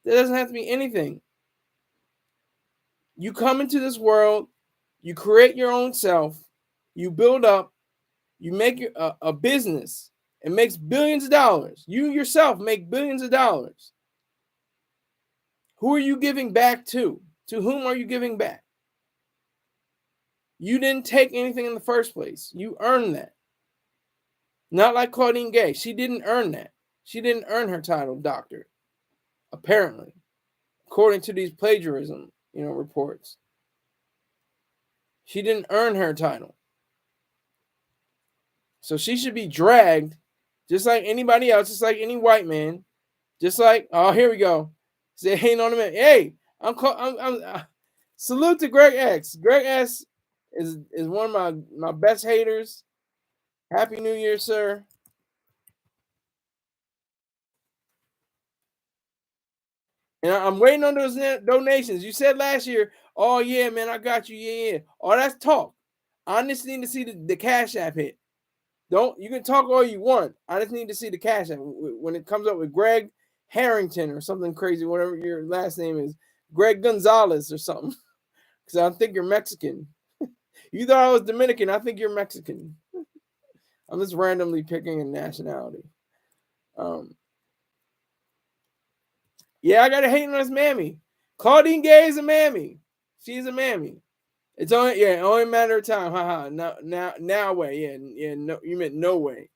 There doesn't have to be anything. You come into this world, you create your own self, you build up, you make a business. It makes billions of dollars. You yourself make billions of dollars. Who are you giving back to? To whom are you giving back? You didn't take anything in the first place. You earned that. Not like Claudine Gay. She didn't earn that. She didn't earn her title doctor, apparently, according to these plagiarism, reports. She didn't earn her title. So she should be dragged just like anybody else, just like any white man, just like, oh, here we go. Say, hey, on a minute. Hey, I'm salute to Greg X. Greg S is one of my best haters. Happy New Year, sir. And I'm waiting on those donations. You said last year, oh, yeah, man, I got you. Yeah. Oh, that's talk. I just need to see the Cash App hit. You can talk all you want. I just need to see the Cash App. When it comes up with Greg Harrington or something crazy, whatever your last name is, Greg Gonzalez or something, because I think you're Mexican. You thought I was Dominican. I think you're Mexican. I'm just randomly picking a nationality. Yeah, I got to hate on this mammy. Claudine Gay is a mammy. She's a mammy. It's only a matter of time. Haha. Now way. Yeah. No, you meant no way.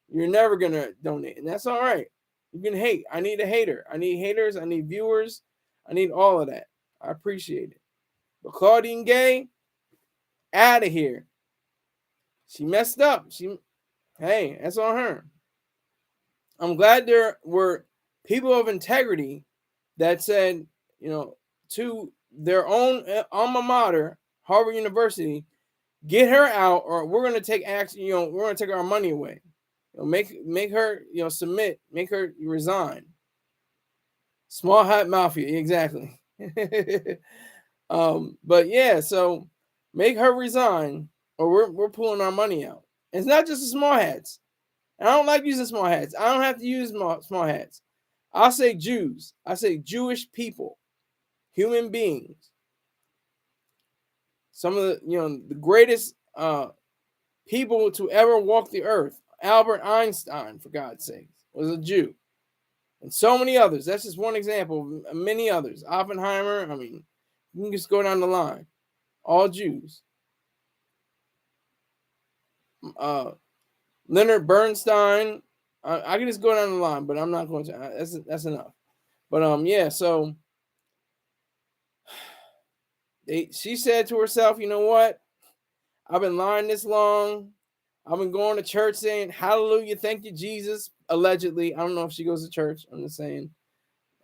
You're never gonna donate, and that's all right. You can hate. I need a hater. I need haters. I need viewers. I need all of that. I appreciate it. But Claudine Gay, out of here. She messed up. Hey, that's on her. I'm glad there were people of integrity that said, to their own alma mater, Harvard University, get her out, or we're going to take action. We're going to take our money away. Make her, submit. Make her resign. Small hat mafia, exactly. But yeah, so make her resign, or we're pulling our money out. It's not just the small hats. And I don't like using small hats. I don't have to use small hats. I'll say Jews. I say Jewish people, human beings. Some of the greatest people to ever walk the earth. Albert Einstein, for God's sake, was a Jew. And so many others. That's just one example of many others. Oppenheimer, I mean, you can just go down the line. All Jews. Leonard Bernstein. I can just go down the line, but I'm not going to. That's enough. But yeah. So she said to herself, you know what? I've been lying this long. I've been going to church saying hallelujah, thank you, Jesus. Allegedly, I don't know if she goes to church. I'm just saying,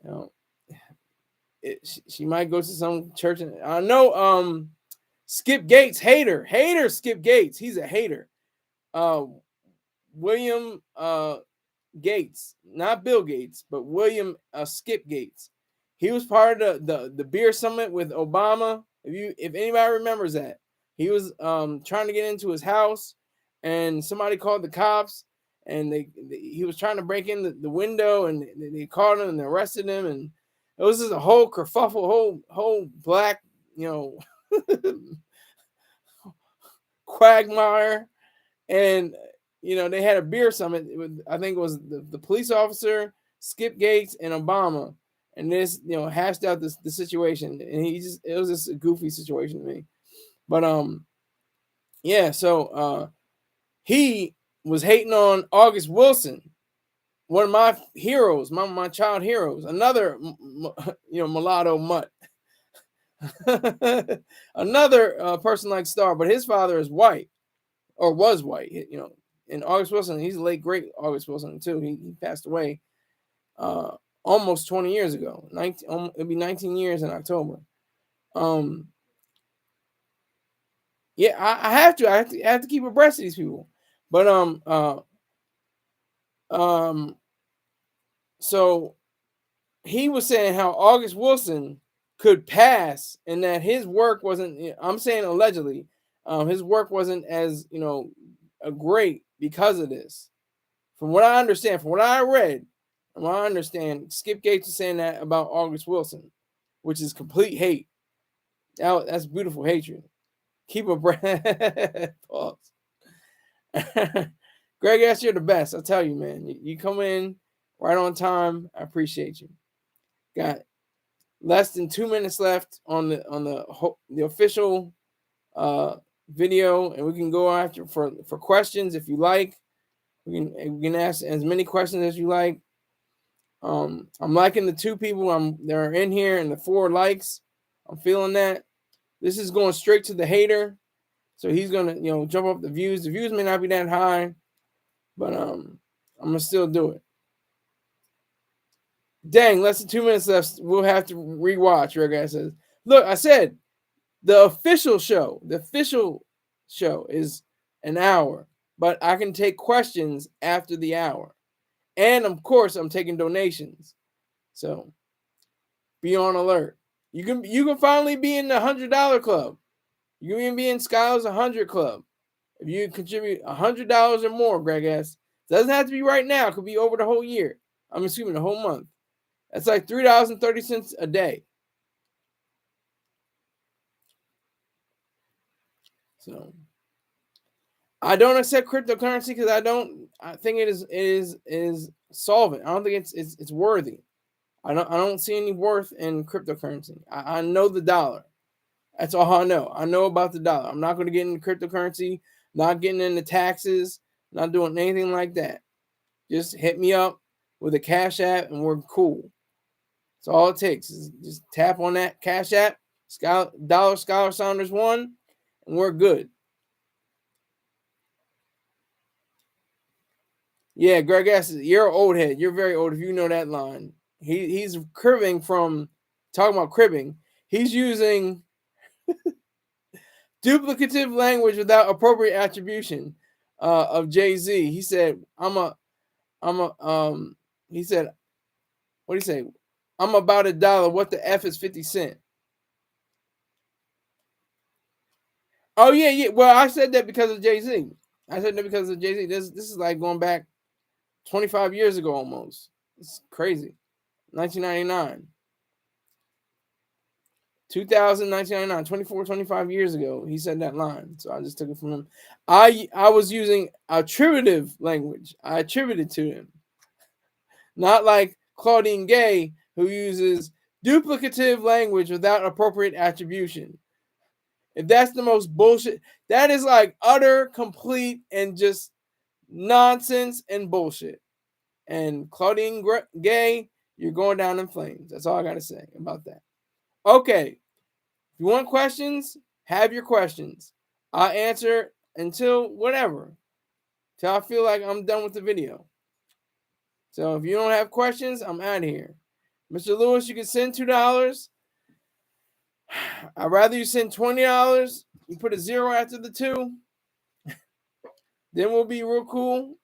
you know, she might go to some church. I know. Skip Gates, hater, Skip Gates. He's a hater. William Gates, not Bill Gates, but William Skip Gates. He was part of the beer summit with Obama. If anybody remembers that, he was trying to get into his house, and somebody called the cops, and he was trying to break in the window, and they caught him and they arrested him, and it was just a whole kerfuffle, whole black, you know, quagmire, and you know, they had a beer summit. I think it was the police officer, Skip Gates, and Obama, and this, you know, hashed out the situation. And it was just a goofy situation to me. But yeah. So he was hating on August Wilson, one of my heroes, my child heroes, another mulatto mutt, another person like Star, but his father is white or was white, you know. And August Wilson, he's the late great August Wilson too. He passed away almost 20 years ago. It'll be 19 years in October. Yeah, I have to keep abreast of these people. But so he was saying how August Wilson could pass and that his work wasn't, I'm saying allegedly, his work wasn't as, you know, great because of this. From what I understand, from what I read, from what I understand, Skip Gates is saying that about August Wilson, which is complete hate. That's beautiful hatred. Keep a breath. Pause. Greg S, you're the best. I'll tell you, man. You come in right on time. I appreciate you. Got less than 2 minutes left on the official video, and we can go after for questions if you like. We can ask as many questions as you like. I'm liking the 2 people that are in here and the 4 likes. I'm feeling that. This is going straight to the hater, so he's gonna, you know, jump up the views. The views may not be that high, but I'm gonna still do it. Dang, less than 2 minutes left. We'll have to rewatch. Your guy says, "Look, I said the official show is an hour, but I can take questions after the hour, and of course, I'm taking donations. So be on alert. You can finally be in the $100 club. You can be in Skylar's 100 club if you contribute $100 or more. Greg S. Doesn't have to be right now. It could be over the whole year. I'm assuming the whole month. That's like $3.30 a day. So I don't accept cryptocurrency because I think it is solvent. I don't think it's worthy. I don't see any worth in cryptocurrency. I know the dollar. That's all I know. I know about the dollar. I'm not going to get into cryptocurrency, not getting into taxes, not doing anything like that. Just hit me up with a Cash App and we're cool. That's all it takes. Is just tap on that Cash App, Scholar Saunders 1, and we're good. Yeah, Greg asks, you're an old head. You're very old if you know that line. He's cribbing from talking about cribbing. He's using duplicative language without appropriate attribution of Jay-Z. He said, he said, what do you say? I'm about $1. What the F is 50 cents? Oh, yeah. Well, I said that because of Jay-Z. This is like going back 25 years ago almost. It's crazy. 1999. 2000, 1999, 24, 25 years ago, he said that line. So I just took it from him. I was using attributive language. I attributed to him. Not like Claudine Gay, who uses duplicative language without appropriate attribution. If that's the most bullshit, that is like utter, complete, and just nonsense and bullshit. And Claudine Gay, you're going down in flames. That's all I got to say about that. Okay. If you want questions, have your questions. I'll answer until whatever. Till I feel like I'm done with the video. So if you don't have questions, I'm out of here. Mr. Lewis, you can send $2. I'd rather you send $20. You put a 0 after the 2. Then we'll be real cool.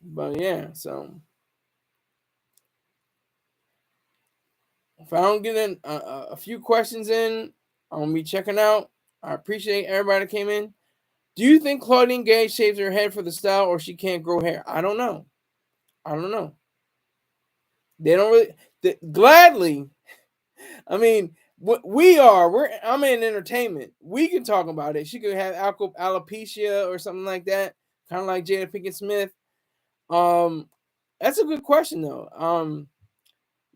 But yeah, so if I don't get in a few questions in, I'm going to be checking out. I appreciate everybody that came in. Do you think Claudine Gay shaves her head for the style or she can't grow hair? I don't know. They don't really gladly. I mean, I'm in entertainment. We can talk about it. She could have alopecia or something like that, kind of like Jada Pinkett Smith. That's a good question though.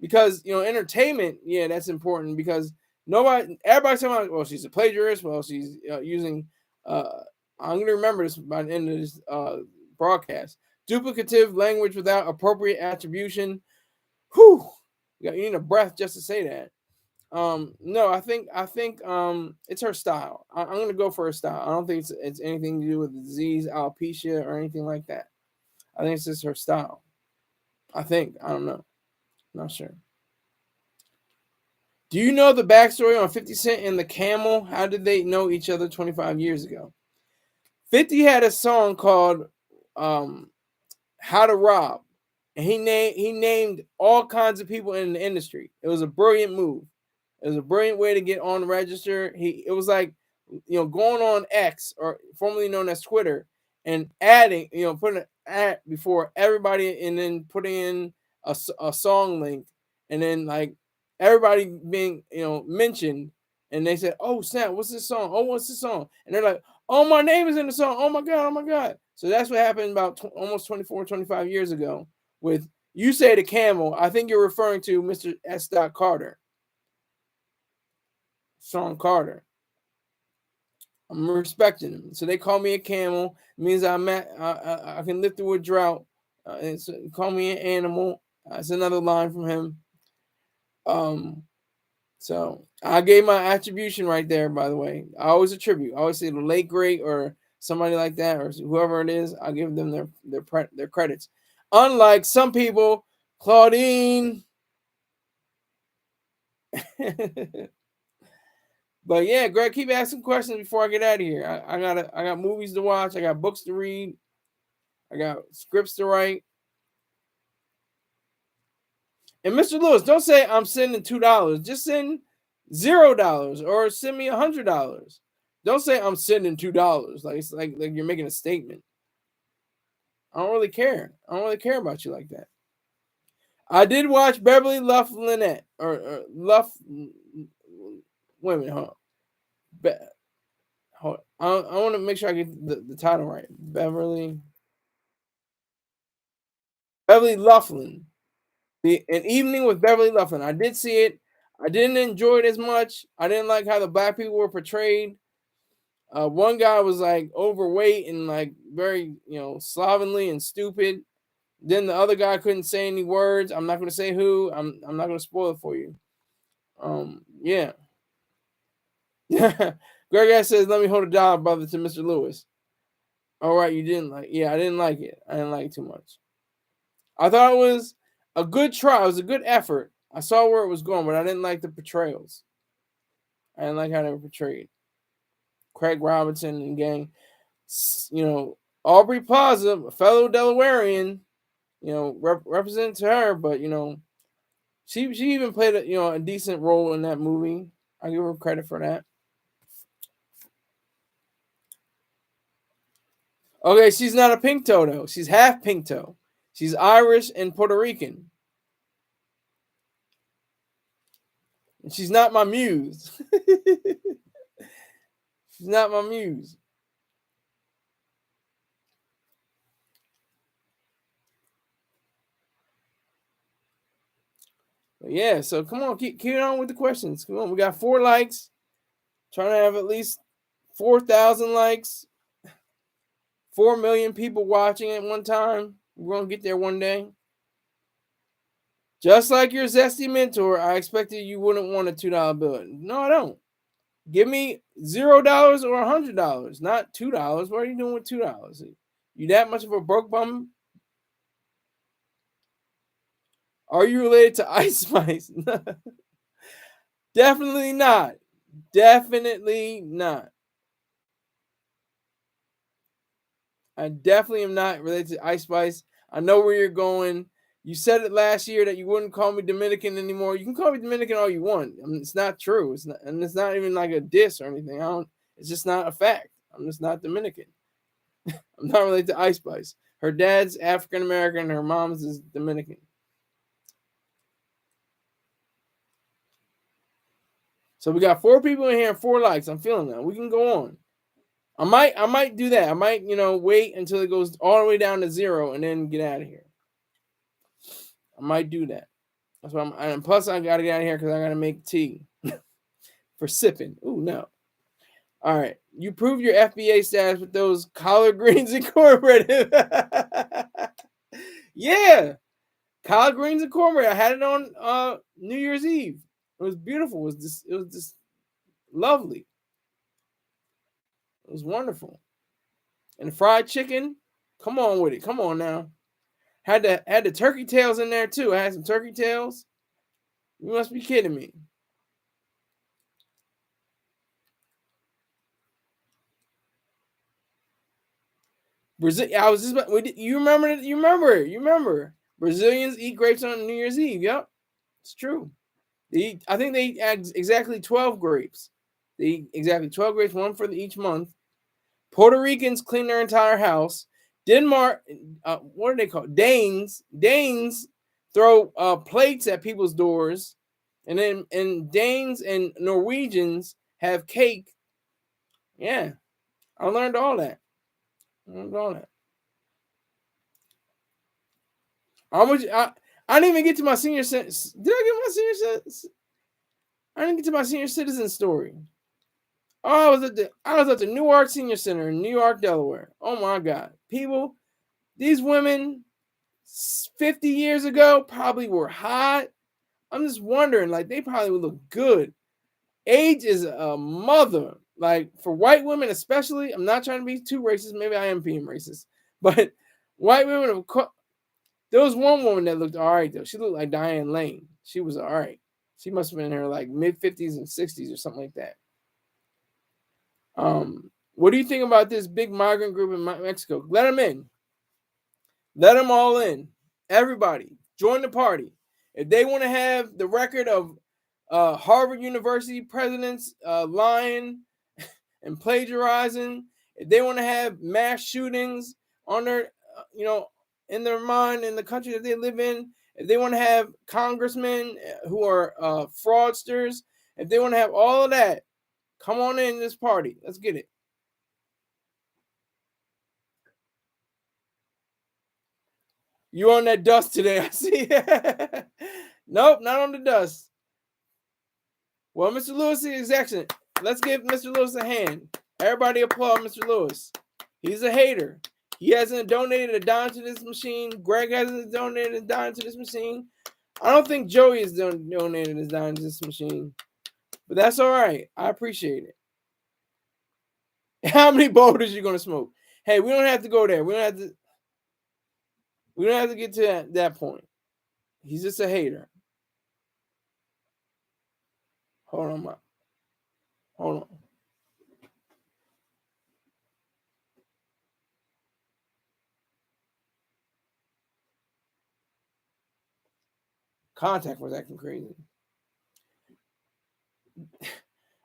Because entertainment, yeah, that's important because everybody's talking about, well, she's a plagiarist. Well, she's using. I'm gonna remember this by the end of this broadcast. Duplicative language without appropriate attribution. Whew, you need a breath just to say that. No, I think it's her style. I'm gonna go for her style. I don't think it's anything to do with the disease, alopecia, or anything like that. I think it's just her style. I don't know. Not sure. Do you know the backstory on 50 Cent and the Camel? How did they know each other 25 years ago? 50 had a song called How to Rob. And he named all kinds of people in the industry. It was a brilliant move. It was a brilliant way to get on the register. It was like, going on X, or formerly known as Twitter, and adding, putting an ad before everybody, and then putting in a song link, and then like everybody being, mentioned, and they said, "Oh snap, what's this song? Oh, what's this song?" And they're like, "Oh, my name is in the song. Oh my god, oh my god." So that's what happened about almost 24, 25 years ago with, you say the Camel. I think you're referring to Mr. S. Carter. Sean Carter. I'm respecting him. So they call me a camel. It means I can live through a drought. Call me an animal. That's another line from him. So I gave my attribution right there, by the way. I always attribute. I always say the late great or somebody like that, or whoever it is. I give them their credits. Unlike some people, Claudine. But yeah, Greg, keep asking questions before I get out of here. I got movies to watch. I got books to read. I got scripts to write. And Mr. Lewis, don't say I'm sending $2. Just send $0 or send me $100. Don't say I'm sending $2. Like it's like you're making a statement. I don't really care. I don't really care about you like that. I did watch Beverly Lynette or Luff. Wait a minute, hold on. I want to make sure I get the title right. Beverly Loughlin. An Evening with Beverly Loughlin. I did see it. I didn't enjoy it as much. I didn't like how the black people were portrayed. One guy was like overweight and like very, slovenly and stupid. Then the other guy couldn't say any words. I'm not going to say who. I'm not going to spoil it for you. Yeah. Greg says, "Let me hold $1, brother," to Mr. Lewis. All right, you didn't like. Yeah, I didn't like it. I didn't like it too much. I thought it was a good try. It was a good effort. I saw where it was going, but I didn't like the portrayals. I didn't like how they were portrayed. Craig Robinson and gang. Aubrey Plaza, a fellow Delawarean, represent to her, but she even played a decent role in that movie. I give her credit for that. Okay, she's not a pink toe though. She's half pink toe. She's Irish and Puerto Rican. And she's not my muse. She's not my muse. But yeah, so come on, keep on with the questions. Come on, we got 4 likes. Trying to have at least 4,000 likes. 4 million people watching at one time. We're gonna get there one day. Just like your zesty mentor, I expected you wouldn't want a $2 bill. No, I don't. Give me $0 or $100, not $2. What are you doing with $2? You that much of a broke bum? Are you related to Ice Spice? Definitely not. Definitely not. I definitely am not related to Ice Spice. I know where you're going. You said it last year that you wouldn't call me Dominican anymore. You can call me Dominican all you want. I mean, it's not true. It's not, and it's not even like a diss or anything. It's just not a fact. I'm just not Dominican. I'm not related to Ice Spice. Her dad's African American. Her mom's is Dominican. So we got 4 people in here and 4 likes. I'm feeling that. We can go on. I might do that. I might, wait until it goes all the way down to 0 and then get out of here. I might do that. That's what and plus I gotta get out of here because I gotta make tea for sipping. Ooh, no. All right. You proved your FBA status with those collard greens incorporated. Yeah. Collard greens incorporated. I had it on New Year's Eve. It was beautiful. It was just lovely. It was wonderful. And fried chicken. Come on with it. Come on now. Had the turkey tails in there too. I had some turkey tails. You must be kidding me. Brazil. I was just. You remember it? You remember? Brazilians eat grapes on New Year's Eve. Yep, it's true. I think they eat exactly 12 grapes. They eat exactly 12 grapes, one for each month. Puerto Ricans clean their entire house. Denmark, what are they called? Danes throw plates at people's doors, and then Danes and Norwegians have cake. Yeah, I learned all that. How much? I didn't even get to my senior. Did I get my senior? I didn't get to my senior citizen story. Oh, I was at the Newark Senior Center in Newark, Delaware. Oh my God, people, these women 50 years ago probably were hot. I'm just wondering, like, they probably would look good. Age is a mother. Like, for white women especially, I'm not trying to be too racist. Maybe I am being racist. But white women, there was one woman that looked all right, though. She looked like Diane Lane. She was all right. She must have been in her, like, mid-50s and 60s or something like that. What do you think about this big migrant group in Mexico? Let them in. Let them all in. Everybody, join the party. If they want to have the record of Harvard University presidents lying and plagiarizing, if they want to have mass shootings on their, in their mind in the country that they live in, if they want to have congressmen who are fraudsters, if they want to have all of that, come on in this party. Let's get it. You on that dust today, I see. Nope, not on the dust. Well, Mr. Lewis is excellent. Let's give Mr. Lewis a hand. Everybody applaud Mr. Lewis. He's a hater. He hasn't donated a dime to this machine. Greg hasn't donated a dime to this machine. I don't think Joey has donated his dime to this machine. But that's all right. I appreciate it. How many boulders you going to smoke? Hey, we don't have to go there. We don't have to get to that point. He's just a hater. Hold on. Contact was acting crazy.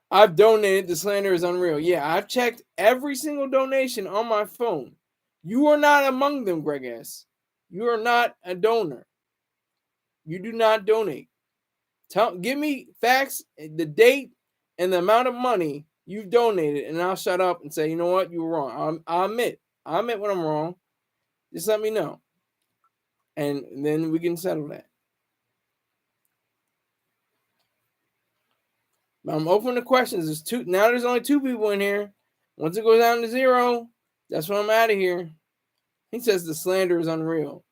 I've donated. The slander is unreal. Yeah, I've checked every single donation on my phone. You are not among them, Greg S. You are not a donor. You do not donate. Give me facts, the date, and the amount of money you've donated, and I'll shut up and say, you know what, you were wrong. I'll admit when I'm wrong. Just let me know, and then we can settle that. I'm open to questions. There's only 2 people in here. Once it goes down to 0, that's when I'm out of here. He says the slander is unreal.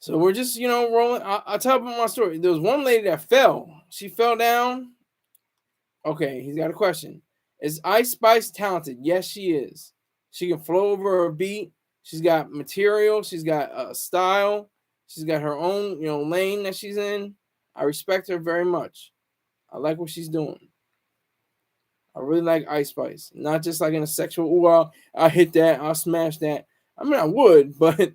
So we're just, rolling. I'll tell about my story. There was one lady that fell. She fell down. Okay, he's got a question. Is Ice Spice talented? Yes, she is. She can flow over a beat. She's got material. She's got style. She's got her own, lane that she's in. I respect her very much. I like what she's doing. I really like Ice Spice. Not just like in a sexual, I'll hit that, I'll smash that. I mean, I would, but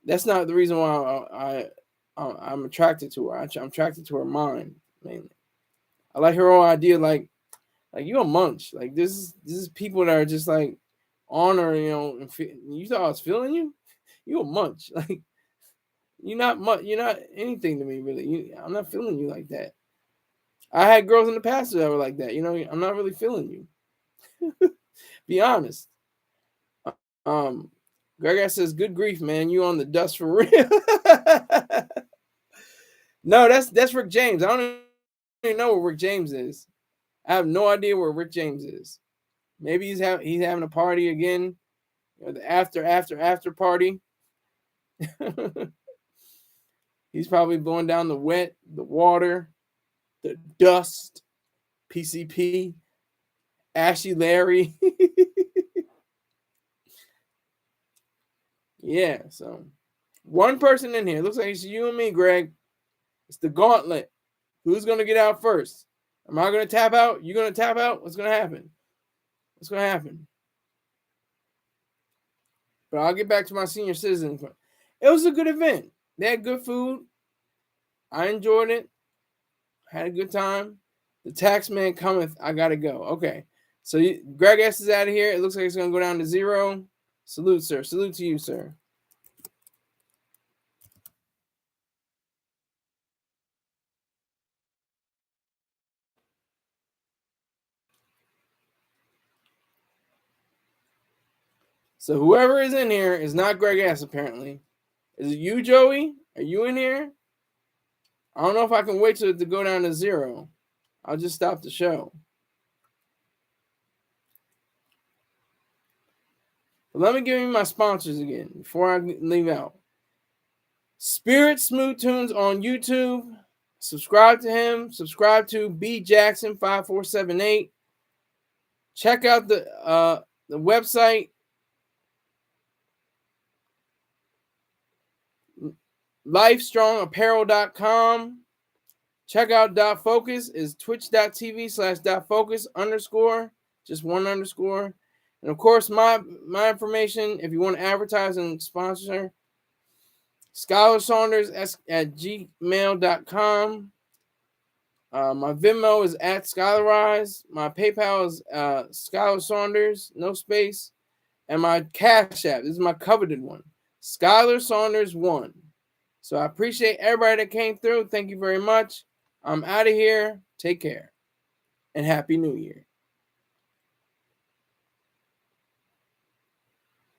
that's not the reason why I'm attracted to her. I'm attracted to her mind mainly. I like her whole idea, like you a munch. Like this is people that are just like on her, you thought I was feeling you? You a munch. Like you're not anything to me really. I'm not feeling you like that. I had girls in the past that were like that. I'm not really feeling you. Be honest. Greg says, "Good grief, man! You on the dust for real?" No, that's Rick James. I don't even know where Rick James is. I have no idea where Rick James is. Maybe he's having a party again, the after party. He's probably blowing down the water, the dust, PCP, Ashy Larry. Yeah, so one person in here. Looks like it's you and me, Greg. It's the gauntlet. Who's going to get out first? Am I going to tap out? You going to tap out? What's going to happen? What's going to happen? But I'll get back to my senior citizen. It was a good event. They had good food. I enjoyed it. Had a good time. The tax man cometh. I got to go. Okay. So Greg S is out of here. It looks like it's going to go down to 0. Salute, sir. Salute to you, sir. So whoever is in here is not Greg S, apparently. Is it you, Joey? Are you in here? I don't know if I can wait till it to go down to 0. I'll just stop the show. But let me give you my sponsors again before I leave out. Spirit Smooth Tunes on YouTube. Subscribe to him. Subscribe to B Jackson 5478. Check out the website lifestrongapparel.com. Check out Dot Focus is twitch.tv/.focus_, just one underscore. And of course, my information, if you want to advertise and sponsor, Scholar Saunders at gmail.com. My Venmo is at Scholarize. My PayPal is Scholar Saunders, no space. And my Cash App, this is my coveted one, Scholar Saunders 1. So I appreciate everybody that came through. Thank you very much. I'm out of here. Take care. And Happy New Year.